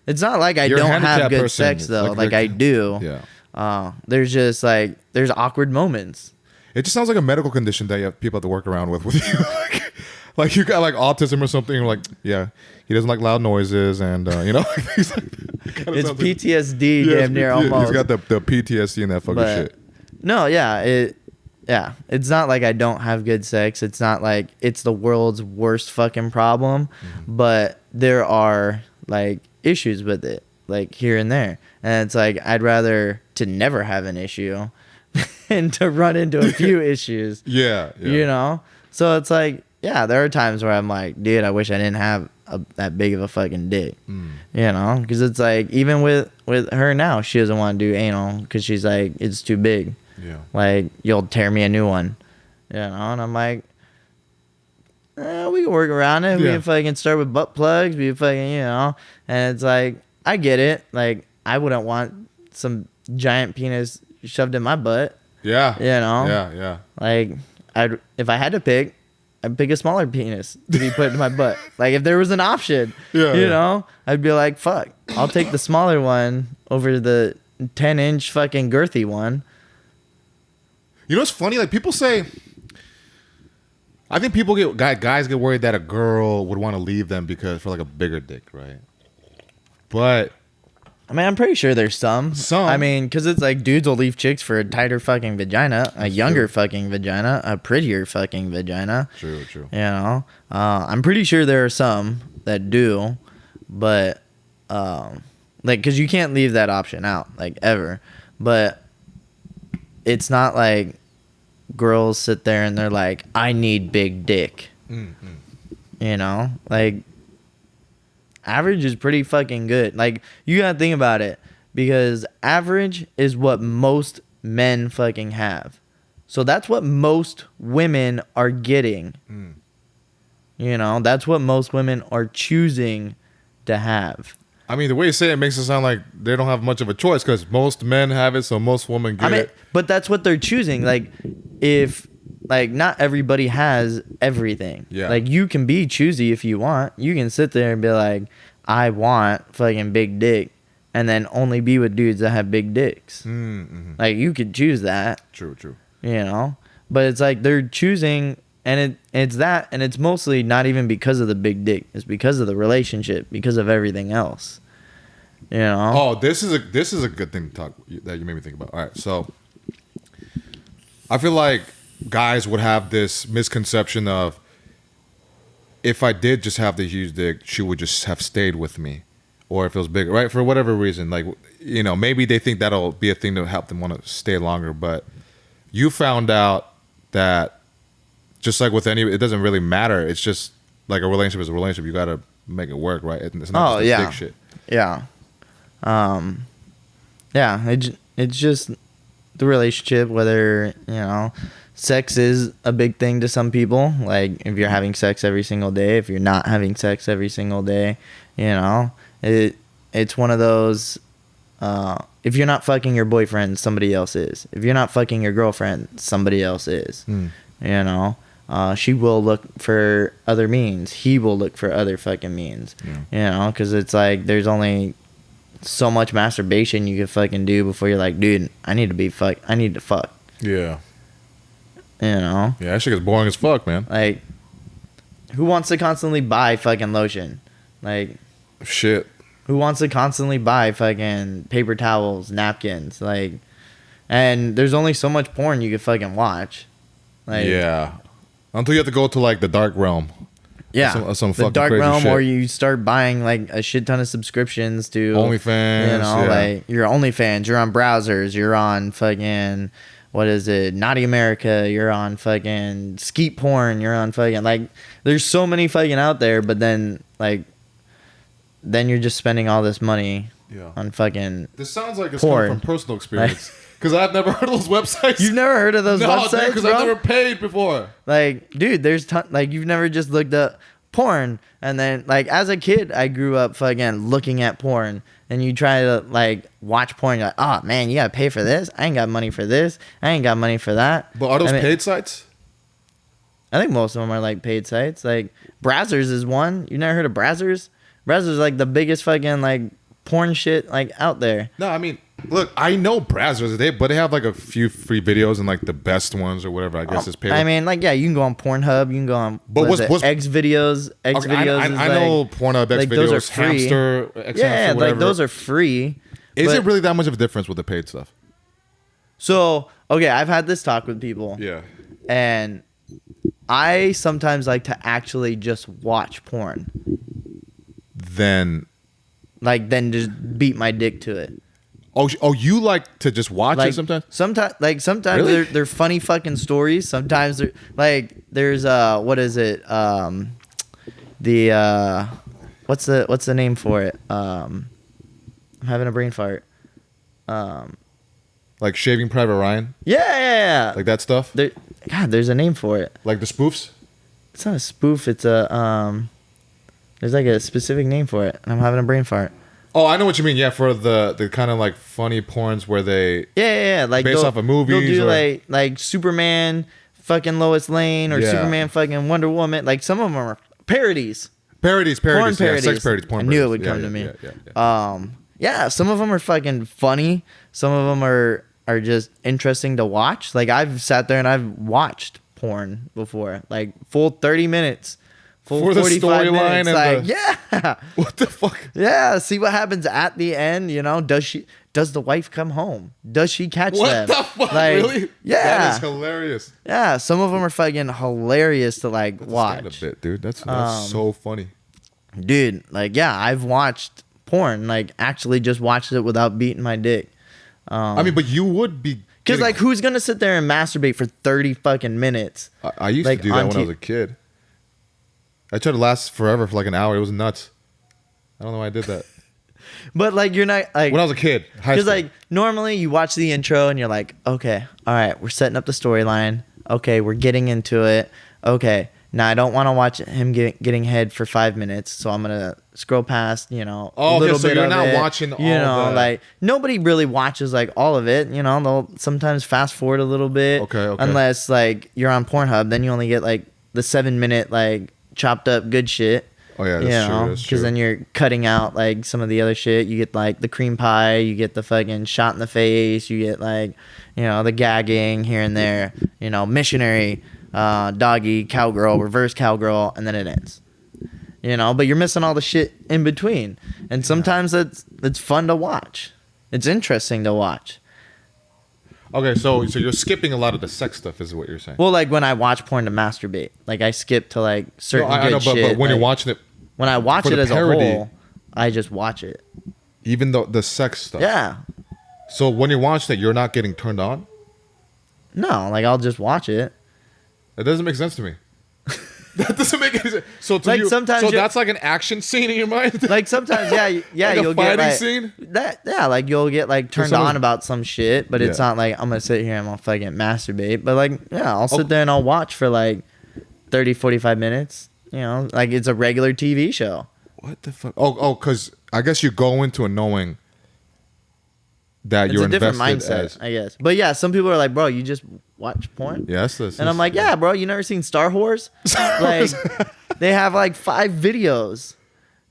A: it's not like I don't have good sex though. Like I do.
B: Yeah.
A: There's just like there's awkward moments.
B: It just sounds like a medical condition that you have people have to work around with you. Like you got like autism or something. You're like, yeah, he doesn't like loud noises, and things like that.
A: It's PTSD, damn near almost.
B: He's got the PTSD and that fucking shit.
A: No, it's not like I don't have good sex. It's not like it's the world's worst fucking problem, but there are like issues with it, like here and there, and it's like I'd rather to never have an issue and to run into a few issues.
B: Yeah.
A: So it's like, yeah, there are times where I'm like, dude, I wish I didn't have that big of a fucking dick. Because it's like, even with her now, she doesn't want to do anal because she's like, it's too big.
B: Yeah.
A: Like, you'll tear me a new one. And I'm like, we can work around it. We can fucking start with butt plugs. We fucking, and it's like, I get it. Like, I wouldn't want some giant penis shoved in my butt.
B: Yeah.
A: Yeah. Like, if I had to pick, I'd pick a smaller penis to be put in my butt. Like, if there was an option, I'd be like, fuck, I'll take the smaller one over the 10-inch fucking girthy one.
B: What's funny? Like, people say, I think guys get worried that a girl would want to leave them for like a bigger dick, right? But
A: I mean, I'm pretty sure there's some.
B: Some.
A: I mean, because it's like dudes will leave chicks for a tighter fucking vagina, a younger fucking vagina, a prettier fucking vagina.
B: True.
A: You know? I'm pretty sure there are some that do, but, like, because you can't leave that option out, like, ever. But it's not like girls sit there and they're like, I need big dick. You know? Like, average is pretty fucking good. Like, you gotta think about it, because average is what most men fucking have. So that's what most women are getting. You know, that's what most women are choosing to have.
B: I mean, the way you say it makes it sound like they don't have much of a choice, because most men have it, so most women get it.
A: But that's what they're choosing. Like, if, like, not everybody has everything.
B: Yeah.
A: Like, you can be choosy if you want. You can sit there and be like, I want fucking big dick, and then only be with dudes that have big dicks. Like, you could choose that.
B: True.
A: You know? But it's like they're choosing, and it's that, and it's mostly not even because of the big dick. It's because of the relationship, because of everything else. You know?
B: Oh, this is a good thing to talk that you made me think about. All right, so I feel like guys would have this misconception of, if I did just have the huge dick, she would just have stayed with me, or if it was bigger, right? For whatever reason, like, you know, maybe they think that'll be a thing to help them want to stay longer. But you found out that, just like with any, it doesn't really matter. It's just like a relationship is a relationship. You got to make it work, right? It's not just this big shit.
A: Yeah. It's just the relationship, whether, you know, sex is a big thing to some people. Like, if you're having sex every single day, if you're not having sex every single day, you know, it's one of those, if you're not fucking your boyfriend, somebody else is. If you're not fucking your girlfriend, somebody else is. You know, she will look for other means. He will look for other fucking means. You know, because it's like, there's only so much masturbation you can fucking do before you're like, dude, I need to fuck.
B: Yeah.
A: You know?
B: Yeah, that shit gets boring as fuck, man.
A: Like, who wants to constantly buy fucking lotion? Like,
B: shit.
A: Who wants to constantly buy fucking paper towels, napkins? Like, and there's only so much porn you can fucking watch. Like,
B: yeah. Until you have to go to, like, the dark realm.
A: Yeah.
B: Some
A: the
B: fucking
A: dark
B: crazy
A: realm,
B: shit.
A: or you start buying, like, a shit ton of subscriptions to
B: OnlyFans.
A: You know,
B: yeah.
A: like, you're OnlyFans, you're on browsers, you're on fucking, what is it, Naughty America, you're on fucking skeet porn, you're on fucking, like, there's so many fucking out there, but then, like, then you're just spending all this money on fucking
B: This sounds like it's
A: porn.
B: coming from personal experience. Because I've never heard of those websites.
A: You've never heard of those websites,
B: because
A: bro?
B: I've never paid before.
A: Like, dude, there's like, you've never just looked up porn, and then, like, as a kid, I grew up fucking looking at porn, and you try to, like, watch porn, you're like, oh, man, you gotta pay for this? I ain't got money for this. I ain't got money for that.
B: But are those paid sites?
A: I think most of them are, like, paid sites. Like, Brazzers is one. You never heard of Brazzers? Brazzers is, like, the biggest fucking, like, porn shit, like, out there.
B: No, I mean, look, I know Brazzers, but they have, like, a few free videos, and, like, the best ones or whatever, I guess is paid.
A: I mean, like, yeah, you can go on Pornhub, you can go on X videos.
B: I know Pornhub, X
A: like,
B: videos,
A: those are free.
B: Hamster, X
A: Yeah,
B: Hamster, whatever.
A: like, those are free.
B: Is it really that much of a difference with the paid stuff?
A: So, okay, I've had this talk with people.
B: Yeah.
A: And I sometimes like to actually just watch porn.
B: Then
A: just beat my dick to it.
B: Oh, you like to just watch
A: Like,
B: it sometimes?
A: Sometimes
B: Really?
A: they're funny fucking stories. Sometimes they're like, there's what is it? What's the name for it? I'm having a brain fart.
B: Like Shaving Private Ryan?
A: Yeah.
B: Like that stuff?
A: There's a name for it.
B: Like the spoofs?
A: It's not a spoof. It's a there's like a specific name for it, and I'm having a brain fart.
B: Oh, I know what you mean. Yeah, for the kind of like funny porns where they
A: like
B: based off of movies.
A: They'll do like Superman, fucking Lois Lane, or Superman, fucking Wonder Woman. Like, some of them are parodies.
B: Parodies.
A: Porn
B: Yeah,
A: parodies.
B: sex parodies. Porn
A: I knew it
B: parodies.
A: would come to me.
B: Yeah.
A: Some of them are fucking funny. Some of them are just interesting to watch. Like, I've sat there and I've watched porn before, like full 30 minutes full
B: For the
A: 45
B: storyline
A: minutes.
B: and
A: Like,
B: the-
A: yeah.
B: What the fuck?
A: Yeah, see what happens at the end, you know? Does the wife come home? Does she catch them?
B: What the fuck?
A: Like,
B: Really?
A: Yeah.
B: That is hilarious.
A: Yeah, some of them are fucking hilarious to like
B: That's a
A: watch.
B: stand-up bit, dude. That's so funny.
A: Dude, like yeah, I've watched porn, like actually just watched it without beating my dick.
B: I mean, but you would be
A: Cuz
B: getting-
A: like who's going to sit there and masturbate for 30 fucking minutes?
B: I used
A: like,
B: to do that
A: on
B: when I was a kid. I tried to last forever for like an hour. It was nuts. I don't know why I did that.
A: But like you're not like
B: When I was a kid, high
A: Because
B: school.
A: like normally you watch the intro and you're like, okay, all right, we're setting up the storyline. Okay, we're getting into it. Okay, now I don't want to watch him getting head for 5 minutes, so I'm gonna scroll past, you know,
B: Oh,
A: a little
B: okay, so
A: bit
B: you're
A: of
B: not
A: it.
B: watching
A: You
B: all
A: know,
B: the-
A: like nobody really watches like all of it. You know, they'll sometimes fast forward a little bit.
B: Okay.
A: Unless like you're on Pornhub, then you only get like the 7-minute like chopped up good shit.
B: Oh yeah,
A: You
B: that's
A: know,
B: true. That's true.
A: because then you're cutting out like some of the other shit. You get like the cream pie, you get the fucking shot in the face, you get like, you know, the gagging here and there. You know, missionary, doggy, cowgirl, reverse cowgirl, and then it ends. You know, but you're missing all the shit in between, and sometimes it's fun to watch. It's interesting to watch.
B: Okay, so you're skipping a lot of the sex stuff, is what you're saying?
A: Well, like when I watch porn to masturbate, like I skip to like certain
B: No, I
A: good
B: know,
A: shit.
B: but when you're
A: like,
B: watching it,
A: when I watch
B: for
A: it
B: the
A: as
B: parody-
A: a whole, I just watch it.
B: even though the sex stuff.
A: Yeah.
B: So when you're watching it, you're not getting turned on.
A: No, like I'll just watch it.
B: That doesn't make sense to me. That doesn't make any sense. So to
A: Like,
B: you,
A: sometimes
B: so
A: you-
B: that's like an action scene in your mind.
A: Like sometimes, yeah,
B: Like a
A: you'll
B: fighting
A: get like
B: scene?
A: that. Yeah, like you'll get like turned
B: someone-
A: on about some shit, but it's
B: Yeah.
A: not like I'm gonna sit here and I'm gonna fucking masturbate. But like, yeah, I'll sit
B: Oh.
A: there and I'll watch for like 30, 45 minutes. You know, like it's a regular TV show.
B: What the fuck? Oh, because I guess you go into it knowing that
A: It's
B: you're
A: a different
B: invested
A: mindset,
B: as.
A: I guess. But yeah, some people are like, bro, you just watch porn.
B: Yes, this.
A: And I'm like, yeah, bro, you never seen Star Wars? Like, they have like 5 videos,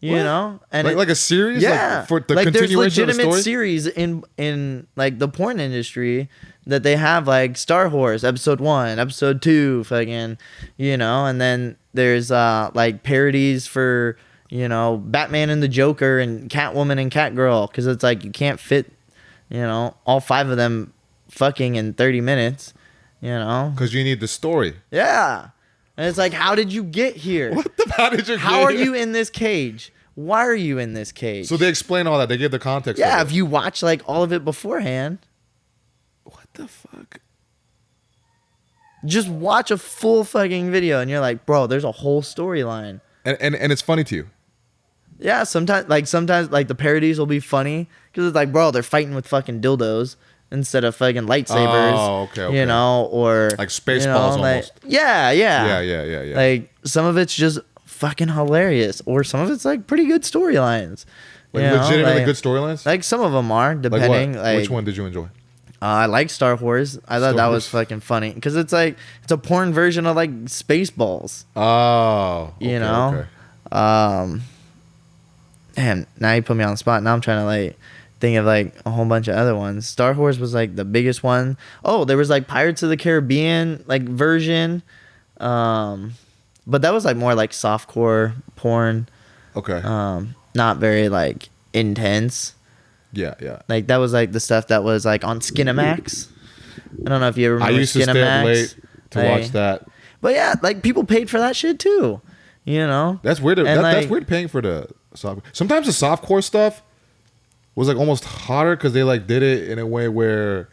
A: you
B: What?
A: know, and
B: like a series.
A: yeah,
B: like, for the
A: like there's
B: continuation of the
A: legitimate
B: story.
A: series in like the porn industry that they have like Star Wars episode 1, episode 2, fucking, you know, and then there's like parodies for, you know, Batman and the Joker and Catwoman and Catgirl, because it's like you can't fit, you know, all 5 of them fucking in 30 minutes, you know.
B: Because you need the story.
A: Yeah. And it's like, how did you get here?
B: What the? How did you?
A: How
B: get
A: are
B: here?
A: you in this cage? Why are you in this cage?
B: So they explain all that. They give the context.
A: yeah,
B: of
A: if
B: it.
A: you watch like all of it beforehand,
B: What the fuck?
A: just watch a full fucking video and you're like, bro, there's a whole storyline.
B: And it's funny to you.
A: Yeah, sometimes like the parodies will be funny because it's like, bro, they're fighting with fucking dildos instead of fucking lightsabers.
B: Oh, okay.
A: You know, or
B: Like Spaceballs
A: you know, like-
B: almost.
A: Yeah.
B: Yeah.
A: Like some of it's just fucking hilarious, or some of it's like pretty good storylines.
B: Like
A: you know,
B: legitimately
A: like-
B: good storylines.
A: Like some of them are,
B: Like
A: depending.
B: what?
A: Like,
B: Which one did you enjoy?
A: I like Star Wars. I thought
B: Star
A: that
B: Wars.
A: was fucking funny because it's like it's a porn version of like Spaceballs.
B: Oh,
A: You know? Damn, now you put me on the spot. Now I'm trying to like think of like a whole bunch of other ones. Star Wars was like the biggest one. Oh, there was like Pirates of the Caribbean like version, but that was like more like softcore porn.
B: Okay.
A: Not very like intense.
B: Yeah.
A: Like that was like the stuff that was like on Skinamax. I don't know if you ever
B: I
A: remember
B: used to stay up late to
A: Like-
B: watch that.
A: But yeah, like people paid for that shit too. You know?
B: That's weird.
A: And,
B: That's
A: like-
B: weird paying for the soft. Sometimes the softcore stuff was like almost hotter because they like did it in a way where,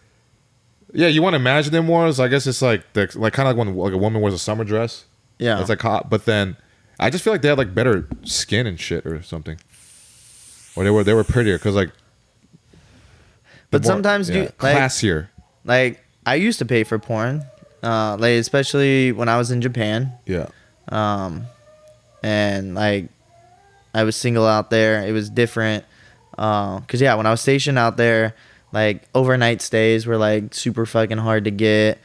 B: yeah, you want to imagine it more. So I guess it's like kind of like when like a woman wears a summer dress.
A: Yeah.
B: It's like hot, but then I just feel like they had like better skin and shit or something, or they were prettier because like.
A: But sometimes you like
B: classier.
A: like I used to pay for porn, like especially when I was in Japan,
B: Yeah.
A: and like I was single out there. It was different, cause yeah, when I was stationed out there, like overnight stays were like super fucking hard to get.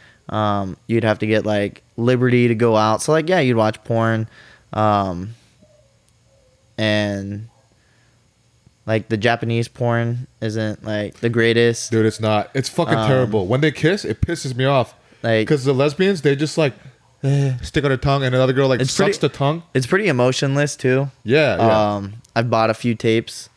A: You'd have to get like Liberty to go out. So like yeah, you'd watch porn, and like the Japanese porn isn't like the greatest.
B: Dude, it's not. It's fucking terrible. When they kiss, it pisses me off.
A: Like
B: Because the lesbians, they just like stick on her tongue, and another girl like sucks the tongue.
A: It's pretty emotionless too.
B: Yeah.
A: I've bought a few tapes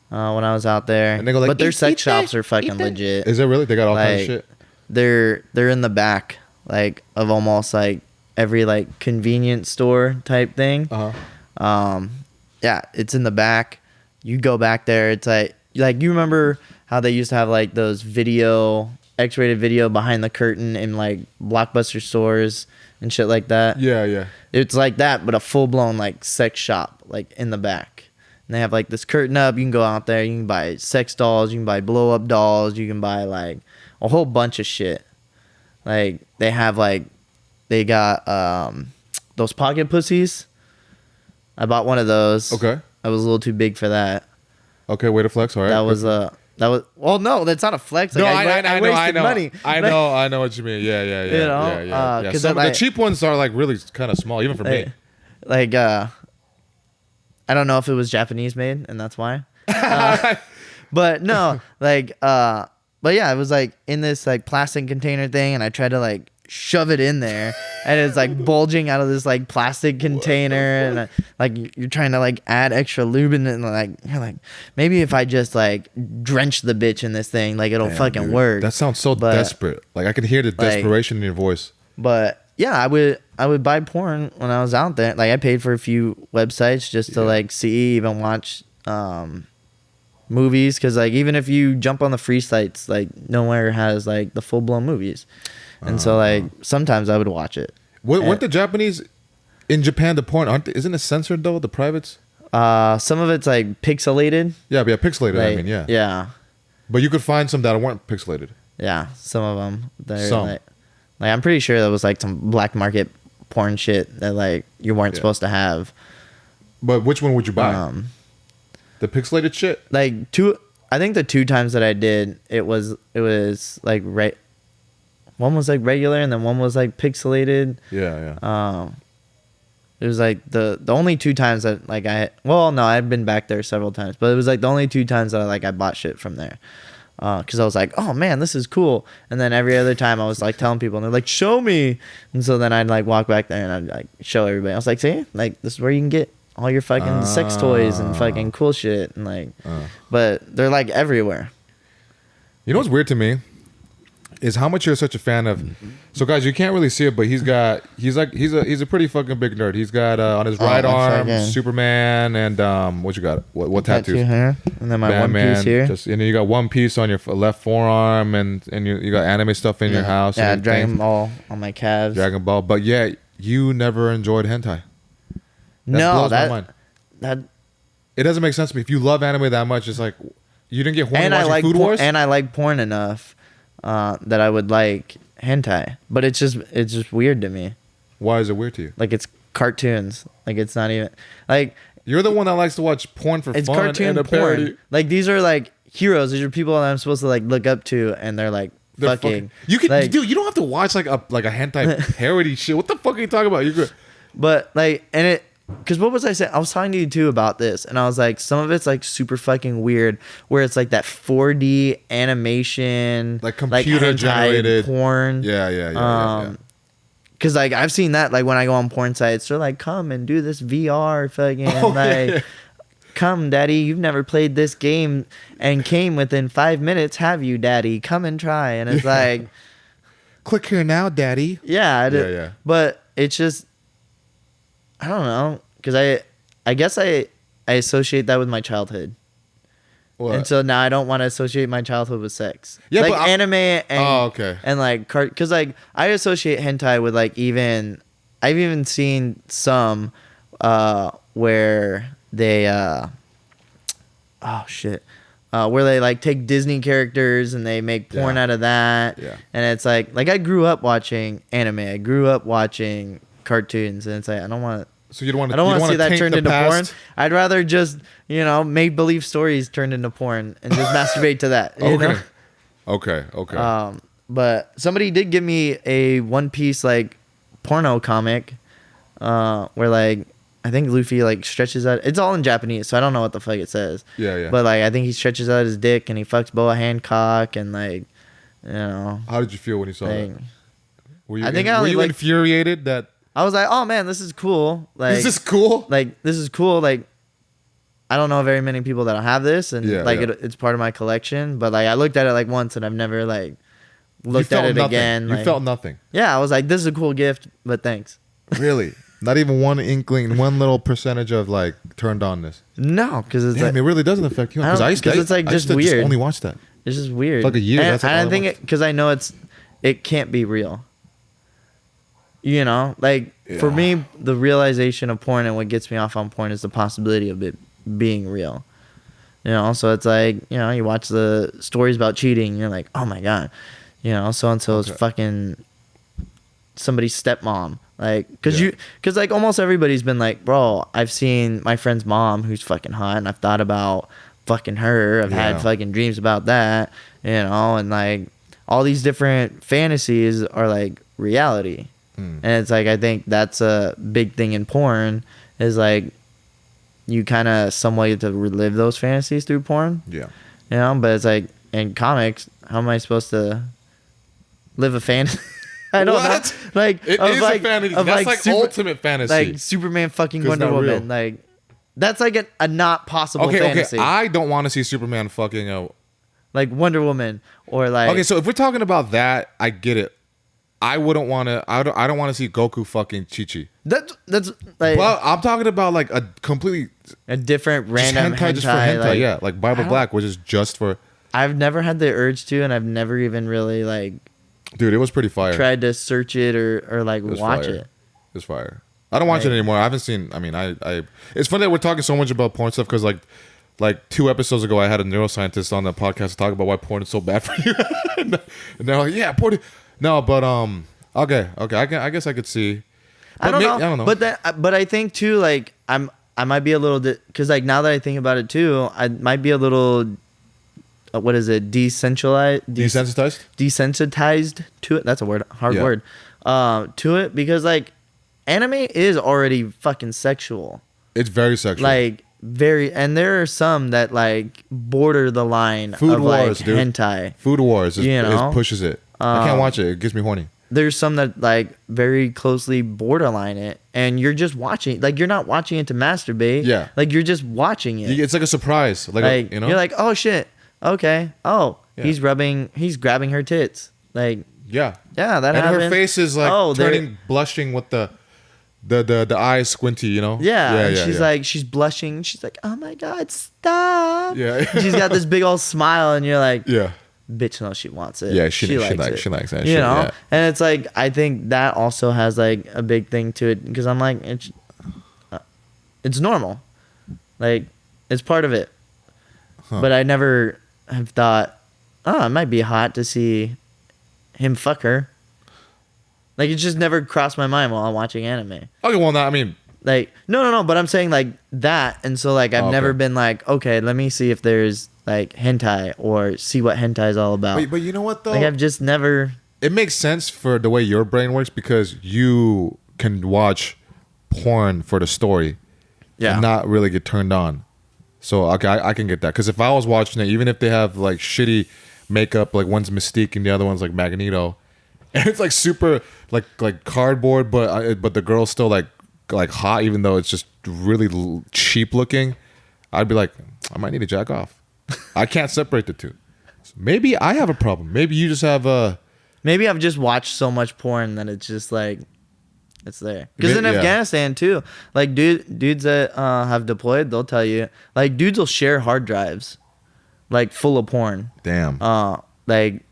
A: when I was out there,
B: and they go like,
A: but their sex shops
B: that,
A: are fucking legit.
B: Is it really? They got all kinds of shit.
A: They're in the back like of almost like every like convenience store type thing. Yeah, it's in the back. You go back there, it's like you remember how they used to have like those X-rated video behind the curtain in like Blockbuster stores and shit like that.
B: Yeah.
A: It's like that, but a full blown like sex shop like in the back. And they have like this curtain up. You can go out there. You can buy sex dolls. You can buy blow up dolls. You can buy like a whole bunch of shit. Like they got those pocket pussies. I bought one of those.
B: Okay.
A: I was a little too big for that.
B: Okay, way to flex. All right.
A: Well, no, that's not a flex. Like,
B: no,
A: I wasted money.
B: I know what you mean. Yeah.
A: You know,
B: Yeah. Some of the cheap ones are like really kind of small, even for me.
A: Like, I don't know if it was Japanese made, and that's why. But no, like, but yeah, it was like in this like plastic container thing, and I tried to like shove it in there, and it's like bulging out of this like plastic container, and like you're trying to like add extra lube in it, and like you're like, maybe if I just like drench the bitch in this thing, like it'll fucking work.
B: That sounds so desperate. Like I can hear the desperation in your voice.
A: But yeah, I would buy porn when I was out there. Like I paid for a few websites just to like see, even watch movies, because like even if you jump on the free sites, like nowhere has like the full blown movies. And so, like, sometimes I would watch it.
B: Weren't the Japanese in Japan, the porn, isn't it censored, though, the privates?
A: Some of it's, like, pixelated.
B: Yeah, pixelated,
A: like,
B: I mean, yeah.
A: Yeah.
B: But you could find some that weren't pixelated.
A: Yeah, some of them. Like I'm pretty sure that was, like, some black market porn shit that, like, you weren't supposed to have.
B: But which one would you buy? The pixelated shit?
A: Like, I think the 2 times that I did, it was like, one was like regular, and then one was like pixelated.
B: Yeah.
A: It was like the only 2 times that like I'd been back there several times, but it was like the only 2 times that I bought shit from there. Because I was like, oh man, this is cool. And then every other time I was like telling people, and they're like, show me. And so then I'd like walk back there and I'd like show everybody. I was like, see, like this is where you can get all your fucking sex toys and fucking cool shit, and like, but they're like everywhere.
B: You know what's weird to me is how much you're such a fan of. So guys, you can't really see it, but he's a pretty fucking big nerd. He's got on his right arm Superman, and what you got? What tattoos?
A: Tattoo here, and then my
B: Batman,
A: One Piece here.
B: And then you got One Piece on your left forearm, and you got anime stuff in your house.
A: Yeah, Dragon Ball on my calves.
B: Dragon Ball, but yeah, you never enjoyed hentai. That it doesn't make sense to me. If you love anime that much, it's like you didn't get horny watching Food Wars.
A: And I like porn enough that I would like hentai, but it's just weird to me.
B: Why is it weird to you?
A: Like it's cartoons. Like it's not even like
B: you're the one that likes to watch porn for
A: it's
B: fun.
A: Cartoon
B: and a
A: porn.
B: parody.
A: Like these are like heroes. These are people that I'm supposed to like look up to, and they're like fucking.
B: You can
A: like,
B: dude. You don't have to watch like a hentai parody shit. What the fuck are you talking about? You're good.
A: But like, and it. Because what was I saying? I was talking to you too about this, and I was like, some of it's like super fucking weird, where it's like that 4D animation,
B: like computer generated
A: porn.
B: Yeah.
A: Because like I've seen that, like when I go on porn sites, they're like, come and do this VR fucking come, daddy, you've never played this game and came within 5 minutes, have you, daddy? Come and try. And it's like,
B: click here now, daddy.
A: Yeah. But it's just. I don't know, because I guess I associate that with my childhood. What? And so now I don't want to associate my childhood with sex. Yeah, like but anime and like because like I associate hentai with like I've even seen some where they where they like take Disney characters and they make porn out of that. Yeah. And it's like I grew up watching anime. I grew up watching cartoons, and it's like I don't want to see that turned into porn. I'd rather just make believe stories turned into porn and just masturbate to that.
B: Okay.
A: But somebody did give me a One Piece like porno comic, where like I think Luffy like stretches out. It's all in Japanese, so I don't know what the fuck it says.
B: Yeah.
A: But like I think he stretches out his dick and he fucks Boa Hancock and like
B: How did you feel when you saw that? Were you infuriated that?
A: I was like, oh man, this is cool. Like,
B: Is this cool?
A: Like, this is cool. Like, I don't know very many people that have this, and it's part of my collection. But like, I looked at it like once, and I've never like looked at it again.
B: You
A: like,
B: felt nothing.
A: Yeah, I was like, this is a cool gift, but thanks.
B: Really? Not even one inkling, one little percentage of like turned onness.
A: No, because it's
B: Damn,
A: like,
B: it really doesn't affect you. Because
A: it's like just weird.
B: Just only watch that.
A: It's just weird.
B: Like a year.
A: And
B: That's like
A: I think because I know it can't be real. You know, like for me, the realization of porn and what gets me off on porn is the possibility of it being real. You know, so it's like, you know, you watch the stories about cheating, and you're like, oh my god, you know, so and so is fucking somebody's stepmom. Like, cause like almost everybody's been like, bro, I've seen my friend's mom who's fucking hot, and I've thought about fucking her. I've had fucking dreams about that, you know, and like all these different fantasies are like reality. And it's like, I think that's a big thing in porn is like you kind of somewhat get to relive those fantasies through porn. Yeah. You know, but it's like in comics, how am I supposed to live a fantasy? I don't know. Like,
B: it is
A: like,
B: a fantasy. That's like ultimate fantasy.
A: Like Superman fucking Wonder Woman. Real. Like, that's like a not possible fantasy.
B: Okay, I don't want to see Superman fucking a...
A: Like Wonder Woman or like...
B: Okay, so if we're talking about that, I get it. I wouldn't want to... I don't want to see Goku fucking Chi-Chi.
A: That's like...
B: Well, I'm talking about like a completely...
A: A different random hentai.
B: Just for hentai, like, yeah. Like Bible Black, which is just for...
A: I've never had the urge to, and I've never even really like...
B: Dude, it was pretty fire.
A: Tried to search it or like watch it.
B: It's fire. I don't watch it anymore. I haven't seen... I mean, I... It's funny that we're talking so much about porn stuff because like 2 episodes ago, I had a neuroscientist on the podcast to talk about why porn is so bad for you. And they're like, yeah, porn... No, but okay. I guess I could see. But
A: I don't know. But I think too, like I might be a little because like now that I think about it too, I might be a little. What is it? Desensitized to it. That's a word. Hard word. To it because like anime is already fucking sexual.
B: It's very sexual.
A: Like very, and there are some that like border the line
B: Food
A: of
B: Wars,
A: like
B: dude.
A: hentai.
B: Food Wars, pushes it. I can't watch it. It gets me horny.
A: There's some that like very closely borderline it, and you're just watching. Like you're not watching it to masturbate.
B: Yeah.
A: Like you're just watching it.
B: It's like a surprise. Like you know,
A: you're like, oh shit, okay, he's grabbing her tits. Like that happened.
B: And her face is like turning blushing with the eyes squinty, you know.
A: And she's like, she's blushing. She's like, oh my god, stop.
B: Yeah.
A: She's got this big old smile, and you're like,
B: yeah.
A: Bitch knows she wants it.
B: Yeah, she likes that. You know,
A: and it's like I think that also has like a big thing to it because I'm like it's normal, like it's part of it. But I never have thought, it might be hot to see him fuck her. Like it just never crossed my mind while I'm watching anime.
B: Okay, well, I mean,
A: like no, but I'm saying like that, and so like I've never been like, okay, let me see if there's like hentai or see what hentai is all about.
B: But you know what though?
A: Like I've just never.
B: It makes sense for the way your brain works because you can watch porn for the story, and not really get turned on. So okay, I can get that because if I was watching it, even if they have like shitty makeup, like one's Mystique and the other one's like Magneto, and it's like super like cardboard, but the girl's still like hot, even though it's just really cheap looking, I'd be like, I might need to jack off. I can't separate the two. So maybe I have a problem. Maybe you just have a...
A: Maybe I've just watched so much porn that it's just like, it's there. Because in Afghanistan too, like dudes that have deployed, they'll tell you, like dudes will share hard drives, like full of porn.
B: Damn.
A: Like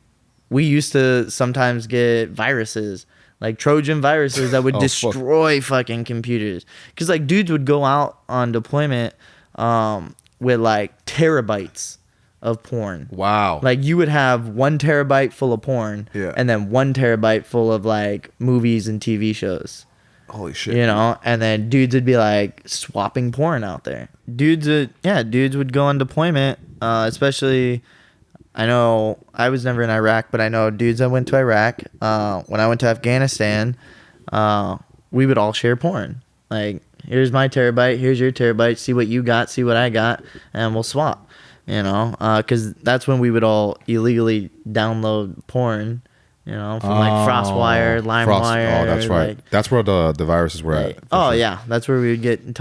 A: we used to sometimes get viruses, like Trojan viruses that would destroy fucking computers. Because like dudes would go out on deployment with like terabytes of porn.
B: Wow.
A: Like you would have 1 terabyte full of porn and then 1 terabyte full of like movies and TV shows.
B: Holy shit.
A: You know, and then dudes would be like swapping porn out there. Dudes would go on deployment, especially... I know I was never in Iraq, but I know dudes that went to Iraq. When I went to Afghanistan, we would all share porn. Like, here's my terabyte, here's your terabyte, see what you got, see what I got, and we'll swap. You know, because that's when we would all illegally download porn You know, from like FrostWire, LimeWire.
B: Oh, that's right.
A: Like,
B: that's where the viruses were
A: like,
B: at.
A: oh, yeah. That's where we would get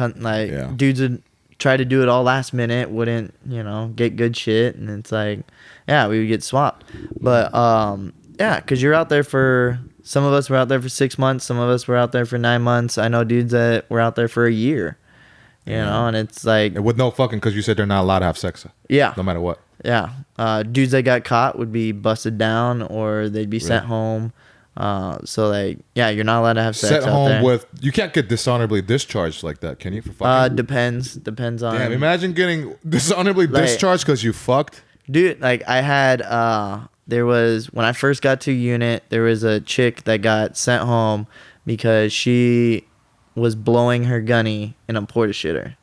A: dudes would try to do it all last minute, wouldn't, get good shit. And it's like, yeah, we would get swapped. But, yeah, because you're out there some of us were out there for 6 months. Some of us were out there for 9 months. I know dudes that were out there for a year, you know, and it's like.
B: And with no fucking, because you said they're not allowed to have sex.
A: Yeah.
B: No matter what.
A: Yeah. Dudes that got caught would be busted down or they'd be sent home. So, like, yeah, you're not allowed to have sex
B: Sent
A: out
B: home
A: there.
B: with. You can't get dishonorably discharged like that, can you? For fucking.
A: Depends on.
B: Damn, imagine getting dishonorably discharged because you fucked.
A: Dude, like, I had, when I first got to unit, there was a chick that got sent home because she was blowing her gunny in a porta shitter.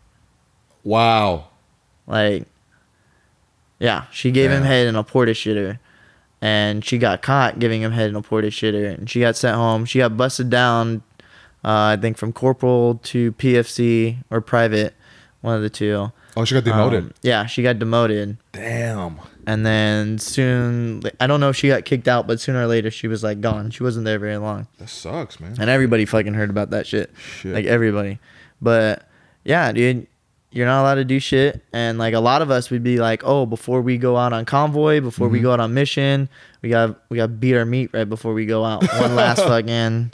B: Wow.
A: Like, yeah, she gave him head in a porta shitter, and she got caught giving him head in a porta shitter, and she got sent home. She got busted down, I think from corporal to PFC or private, one of the two.
B: Oh, she got demoted.
A: Yeah, she got demoted.
B: Damn.
A: And then soon, I don't know if she got kicked out, but sooner or later she was like gone. She wasn't there very long.
B: That sucks, man.
A: And everybody fucking heard about that shit. Like everybody. But yeah, dude, you're not allowed to do shit. And like a lot of us would be like, oh, before we go out on convoy, before we go out on mission, we got to beat our meat right before we go out. One last fucking,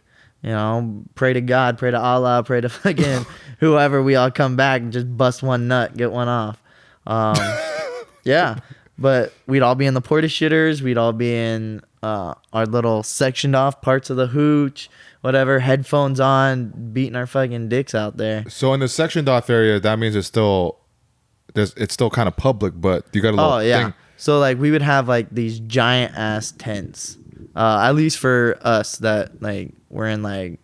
A: pray to God, pray to Allah, pray to fucking whoever. We all come back and just bust one nut, get one off. Yeah. But we'd all be in the porta shitters. We'd all be in our little sectioned off parts of the hooch, whatever, headphones on, beating our fucking dicks out there.
B: So in the sectioned off area, that means it's still kind of public, but you got a little thing.
A: So like we would have like these giant ass tents, at least for us that like we're in like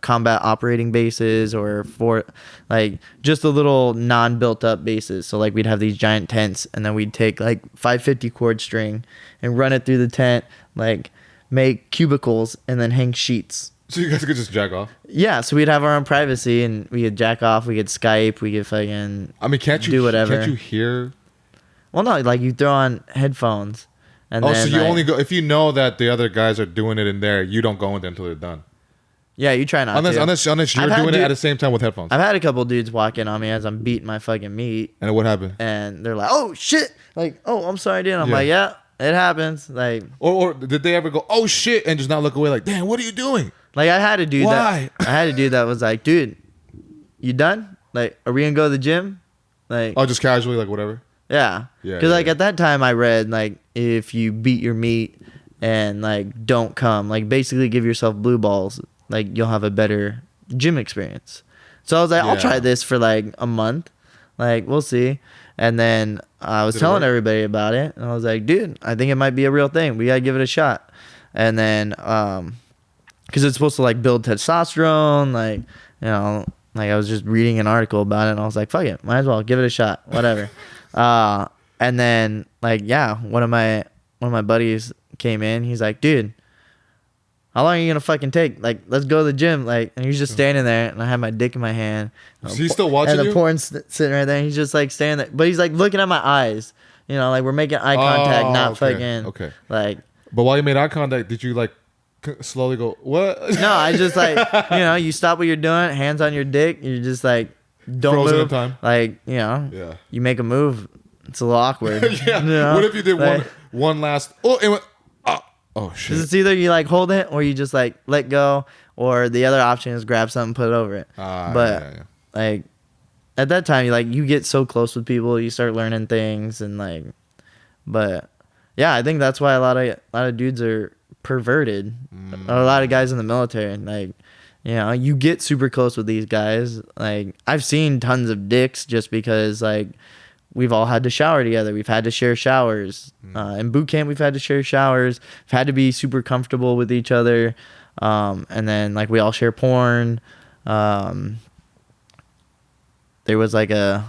A: combat operating bases or for like just a little non-built up bases. So like we'd have these giant tents and then we'd take like 550 cord string and run it through the tent, like make cubicles and then hang sheets.
B: So you guys could just jack off?
A: Yeah, so we'd have our own privacy and we could jack off, we could Skype, we could fucking
B: can't you
A: do whatever.
B: Can't you hear?
A: Well, no, like you throw on headphones. And then,
B: so you
A: like,
B: only go if you know that the other guys are doing it in there. You don't go in there until they're done.
A: Yeah, you try not to.
B: Unless you're doing it at the same time with headphones.
A: I've had a couple dudes walk in on me as I'm beating my fucking meat.
B: And what happened?
A: And they're like, "Oh shit!" Like, "Oh, I'm sorry, dude." I'm like, "Yeah, it happens." Like,
B: or did they ever go, "Oh shit," and just not look away? Like, "Damn, what are you doing?"
A: Like, I had a dude
B: Why?
A: that was like, "Dude, you done? Like, are we gonna go to the gym?" Like,
B: oh, just casually, like whatever.
A: Yeah. Because like at that time I read like if you beat your meat and like don't come, like basically give yourself blue balls, like you'll have a better gym experience. So I was like, I'll try this for like a month. Like we'll see. And then I was telling everybody about it and I was like, dude, I think it might be a real thing. We gotta give it a shot. And then because it's supposed to like build testosterone, like like I was just reading an article about it and I was like, fuck it, might as well give it a shot, whatever. And then like, one of my buddies came in. He's like, dude, how long are you gonna fucking take? Like, let's go to the gym. Like, and he's just standing there, and I had my dick in my hand.
B: So he's still watching
A: and the
B: you?
A: porn's sitting right there. And he's just like standing there, but he's like looking at my eyes. Like we're making eye contact, not fucking.
B: Okay.
A: Like,
B: but while you made eye contact, did you like slowly go what?
A: No, I just like you stop what you're doing, hands on your dick. You're just like don't
B: Frozen
A: move.
B: in time.
A: Like you make a move. It's a little awkward.
B: What if you did
A: like,
B: one last? Oh, it went. Oh shit.
A: It's either you like hold it or you just like let go, or the other option is grab something, put it over it. But like at that time, you get so close with people, you start learning things and like. But yeah, I think that's why a lot of dudes are perverted. A lot of guys in the military, like you get super close with these guys. Like I've seen tons of dicks just because like. We've all had to shower together. We've had to share showers. In boot camp, we've had to share showers. We've had to be super comfortable with each other. And then, like, we all share porn. There was, like, a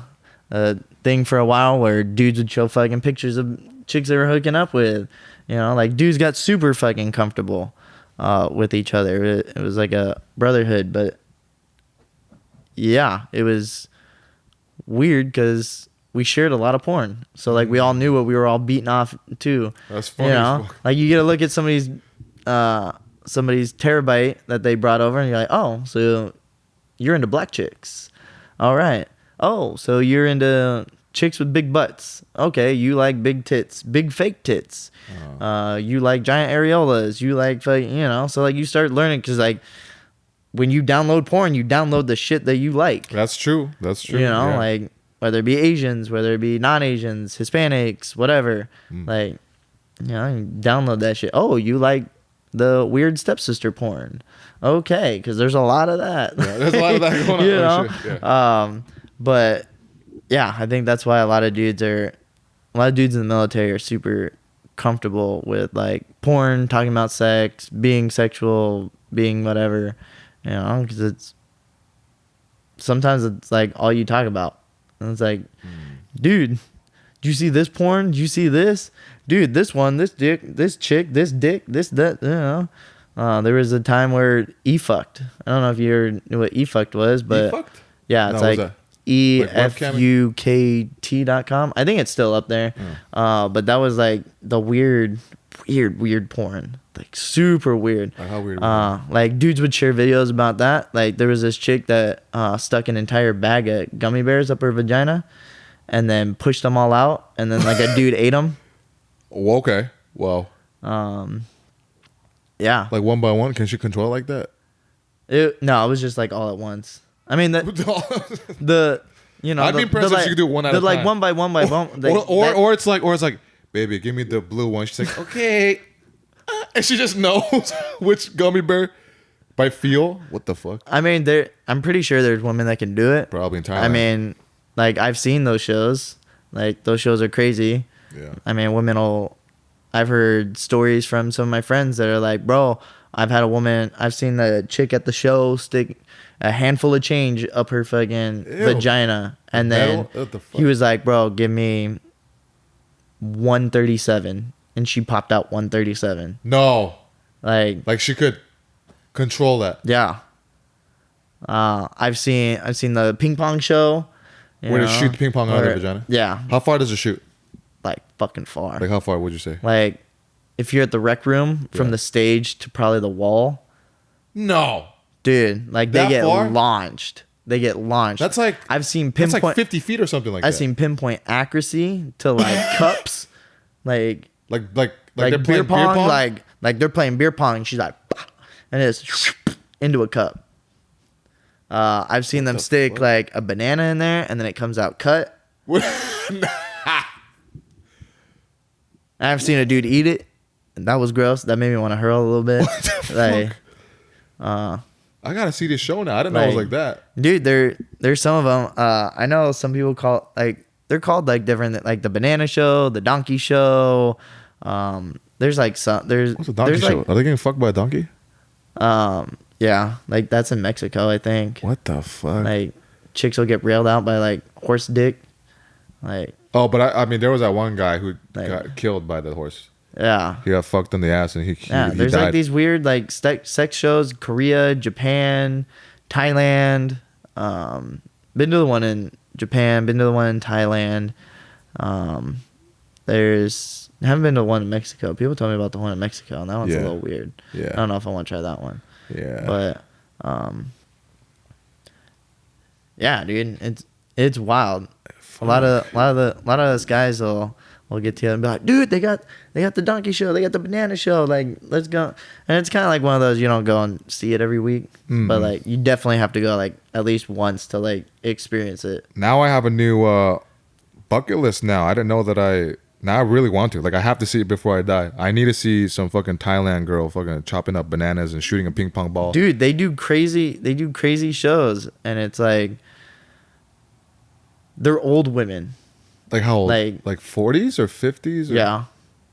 A: thing for a while where dudes would show fucking pictures of chicks they were hooking up with. Like, dudes got super fucking comfortable with each other. It was like a brotherhood. But, yeah, it was weird because... we shared a lot of porn. So, like, we all knew what we were all beating off to.
B: That's funny.
A: Like, you get to look at somebody's somebody's terabyte that they brought over, and you're like, oh, so you're into black chicks. All right. Oh, so you're into chicks with big butts. Okay, you like big tits, big fake tits. You like giant areolas. You like, so like you start learning because like when you download porn, you download the shit that you like.
B: That's true.
A: Like whether it be Asians, whether it be non-Asians, Hispanics, whatever. Like, you download that shit. Oh, you like the weird stepsister porn. Okay, because there's a lot of that.
B: Yeah, there's a lot of that going on. Shit, yeah.
A: But yeah, I think that's why a lot of dudes in the military are super comfortable with like porn, talking about sex, being sexual, being whatever, because sometimes it's like all you talk about. And it's like, dude, did you see this porn? Did you see this? Dude, this one, this dick, this chick, this dick, this, that, there was a time where E-fucked. I don't know if you ever knew what E-fucked was, but
B: E-fucked?
A: yeah, it's like EFUKT.com. I think it's still up there. But that was like the weird porn. Like super weird.
B: Like how weird?
A: Like dudes would share videos about that. Like there was this chick that stuck an entire bag of gummy bears up her vagina and then pushed them all out, and then like a dude ate them.
B: Oh, okay. Wow.
A: Yeah.
B: Like one by one, can she control it like that?
A: No, it was just like all at once. I mean I'd be
B: impressed if she could do one at a time.
A: Like one by one.
B: Or it's like, baby, give me the blue one. She's like, okay. And she just knows which gummy bear by feel. What the fuck?
A: I mean, I'm pretty sure there's women that can do it.
B: Probably in Thailand.
A: I mean, like I've seen those shows. Like those shows are crazy.
B: Yeah.
A: I mean, I've heard stories from some of my friends that are like, bro, I've seen the chick at the show stick a handful of change up her fucking vagina. And then he was like, bro, give me 137. And she popped out 137.
B: No.
A: Like
B: she could control that.
A: Yeah. I've seen the ping pong show.
B: Where to shoot the ping pong out of the vagina?
A: Yeah.
B: How far does it shoot?
A: Like fucking far.
B: Like how far would you say?
A: Like if you're at the rec room, from the stage to probably the wall.
B: No.
A: Dude, like they get launched. They get launched.
B: That's like
A: I've seen pinpoint.
B: That's like 50 feet or something like that.
A: I've seen pinpoint accuracy to like cups. Like
B: they're
A: beer pong. Like they're playing beer pong. And she's like, and it's into a cup. I've seen them stick like a banana in there, and then it comes out cut. I've seen a dude eat it, and that was gross. That made me want to hurl a little bit.
B: What the fuck? I gotta see this show now. I didn't know it was like that.
A: Dude, there's some of them. I know some people they're called like different, like the banana show, the donkey show. There's like some.
B: What's a donkey show? Are they getting fucked by a donkey?
A: Yeah, like that's in Mexico, I think.
B: What the fuck?
A: Like chicks will get railed out by like horse dick. Like.
B: Oh, but I mean, there was that one guy who got killed by the horse.
A: Yeah.
B: He got fucked in the ass and he
A: there's
B: died.
A: like these weird like sex shows, Korea, Japan, Thailand. Been to the one in Japan, been to the one in Thailand. I haven't been to one in Mexico. People told me about the one in Mexico, and that one's a little weird.
B: Yeah.
A: I don't know if I want to try that one.
B: Yeah.
A: But yeah, dude, it's wild. A lot of those guys will get to you and be like, dude, they got the donkey show, they got the banana show, like let's go. And it's kind of like one of those, you don't go and see it every week, but like you definitely have to go like at least once to like experience it.
B: Now I have a new bucket list. Now I didn't know that now I really want to. Like I have to see it before I die. I need to see some fucking Thailand girl fucking chopping up bananas and shooting a ping pong ball.
A: Dude, they do crazy shows, and it's like they're old women.
B: Like how old? Like 40s or 50s? Or?
A: Yeah.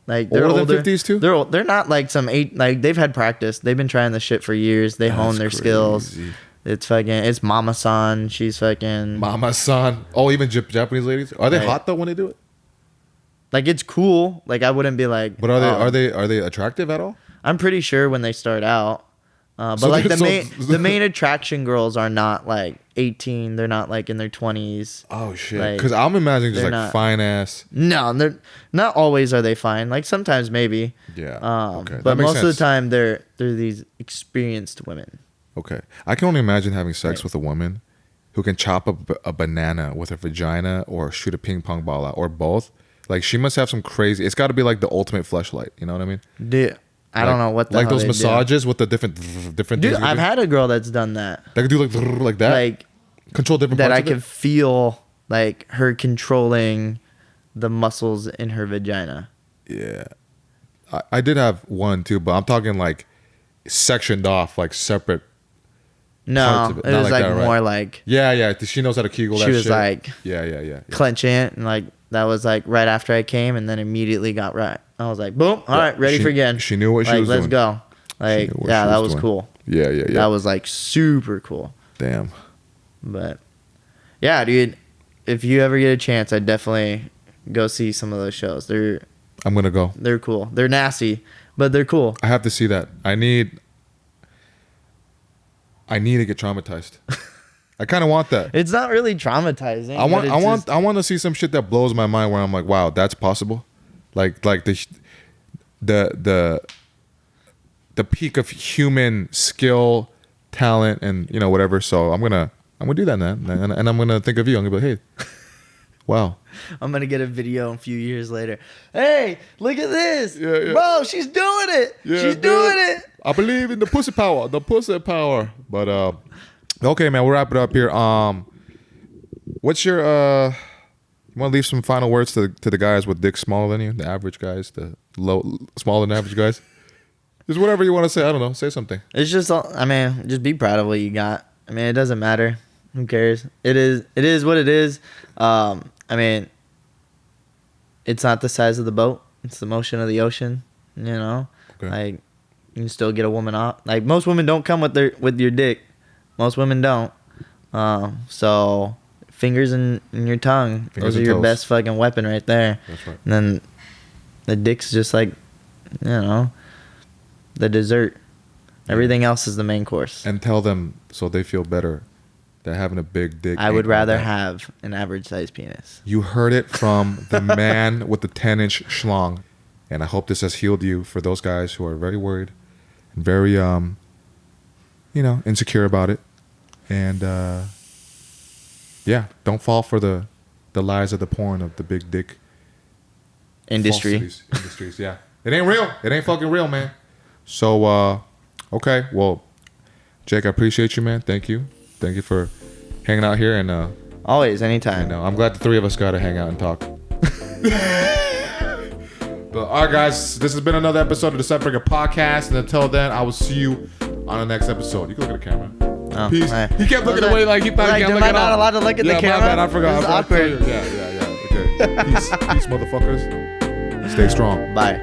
A: Like they're
B: older
A: older.
B: than 50s too?
A: They're not like some like they've had practice. They've been trying this shit for years. They hone their skills. It's Mama-san. She's fucking
B: Mama-san. Oh, even Japanese ladies? Are they hot though when they do it?
A: Like it's cool. Like I wouldn't be like.
B: But are they attractive at all?
A: I'm pretty sure when they start out, But
B: So
A: like
B: they're
A: the main attraction girls are not like 18. They're not like in their 20s.
B: Oh shit!
A: Like,
B: Because I'm imagining just
A: they're
B: like
A: not-
B: fine ass.
A: No, they're not always are they fine. Like sometimes maybe.
B: Yeah. Okay. That
A: But
B: makes
A: most of the
B: sense.
A: time they're these experienced women.
B: Okay. I can only imagine having sex with a woman who can chop up a banana with her vagina or shoot a ping pong ball out or both. Like she must have some crazy. It's got to be like the ultimate fleshlight. You know what I mean?
A: Dude, I don't know what the
B: like
A: hell
B: those
A: they
B: massages with the different
A: do.
B: things.
A: Dude,
B: you
A: I've
B: do.
A: had a girl that's done that.
B: That could do like that.
A: Like
B: Control different
A: that
B: parts
A: I
B: of
A: can
B: it?
A: feel like her controlling the muscles in her vagina.
B: Yeah. I did have one too, but I'm talking like sectioned off, like separate.
A: No,
B: Parts of
A: it
B: it. Not
A: was
B: like
A: like
B: that, right?
A: more like
B: Yeah. She knows how to kegel that
A: she was
B: shit.
A: like
B: Yeah.
A: clenching it, and like that was like right after I came, and then immediately got right. I was like, boom, all right, ready
B: She-
A: for again.
B: she knew what she
A: like,
B: was
A: let's
B: doing.
A: go. Like,
B: knew what
A: yeah,
B: she
A: that
B: was
A: was
B: doing.
A: cool.
B: Yeah.
A: That was like super cool.
B: Damn.
A: But yeah, dude, if you ever get a chance, I'd definitely go see some of those shows.
B: I'm gonna go.
A: They're cool. They're nasty, but they're cool.
B: I have to see that. I need to get traumatized. I kind of want that.
A: It's not really traumatizing.
B: I want
A: but
B: I
A: it's
B: want
A: just-
B: I want to see some shit that blows my mind where I'm like, wow, that's possible. Like the peak of human skill, talent, and whatever. So I'm gonna do that, man, and I'm gonna think of you. I'm gonna be like, hey, wow.
A: I'm gonna get a video a few years later. Hey, look at this,
B: Yeah.
A: bro. She's doing it. She's doing it.
B: I believe in the pussy power. But okay, man, we'll wrap it up here. What's your you want to leave some final words to the guys with dicks smaller than you, the average guys, the smaller than average guys? Just whatever you want to say. I don't know. Say something.
A: It's just, I mean, just be proud of what you got. I mean, it doesn't matter. Who cares? It is what it is. I mean, it's not the size of the boat. It's the motion of the ocean.
B: Okay.
A: Like you can still get a woman off. Like most women don't come with your dick. Most women don't. So fingers and your tongue.
B: Fingers
A: Those are
B: and
A: your
B: toes.
A: best fucking weapon right there.
B: That's right.
A: And then the dick's just like, the dessert. Everything else is the main course.
B: And tell them so they feel better that having a big dick.
A: I
B: ain't
A: would
B: all
A: rather
B: that.
A: have an average sized penis.
B: You heard it from the man with the 10-inch schlong, and I hope this has healed you for those guys who are very worried and very insecure about it. And don't fall for the lies of the porn of the big dick
A: Industries.
B: yeah. It ain't real. It ain't fucking real, man. So okay, well, Jake, I appreciate you, man. Thank you for hanging out here, and
A: Always, anytime.
B: I'm glad the three of us got to hang out and talk. But all right, guys, this has been another episode of the Setbreaker Podcast, and until then, I will see you on the next episode. You can look at the camera.
A: Oh,
B: Peace.
A: right.
B: He kept looking
A: Was
B: away
A: it-
B: like he thought he
A: like,
B: can't
A: am
B: look
A: I
B: at
A: not
B: all.
A: allowed to look at the
B: Yeah,
A: camera?
B: my bad. I forgot.
A: This is
B: I forgot to
A: awkward.
B: tell you. Yeah. Okay. Peace, motherfuckers. Stay strong.
A: Bye.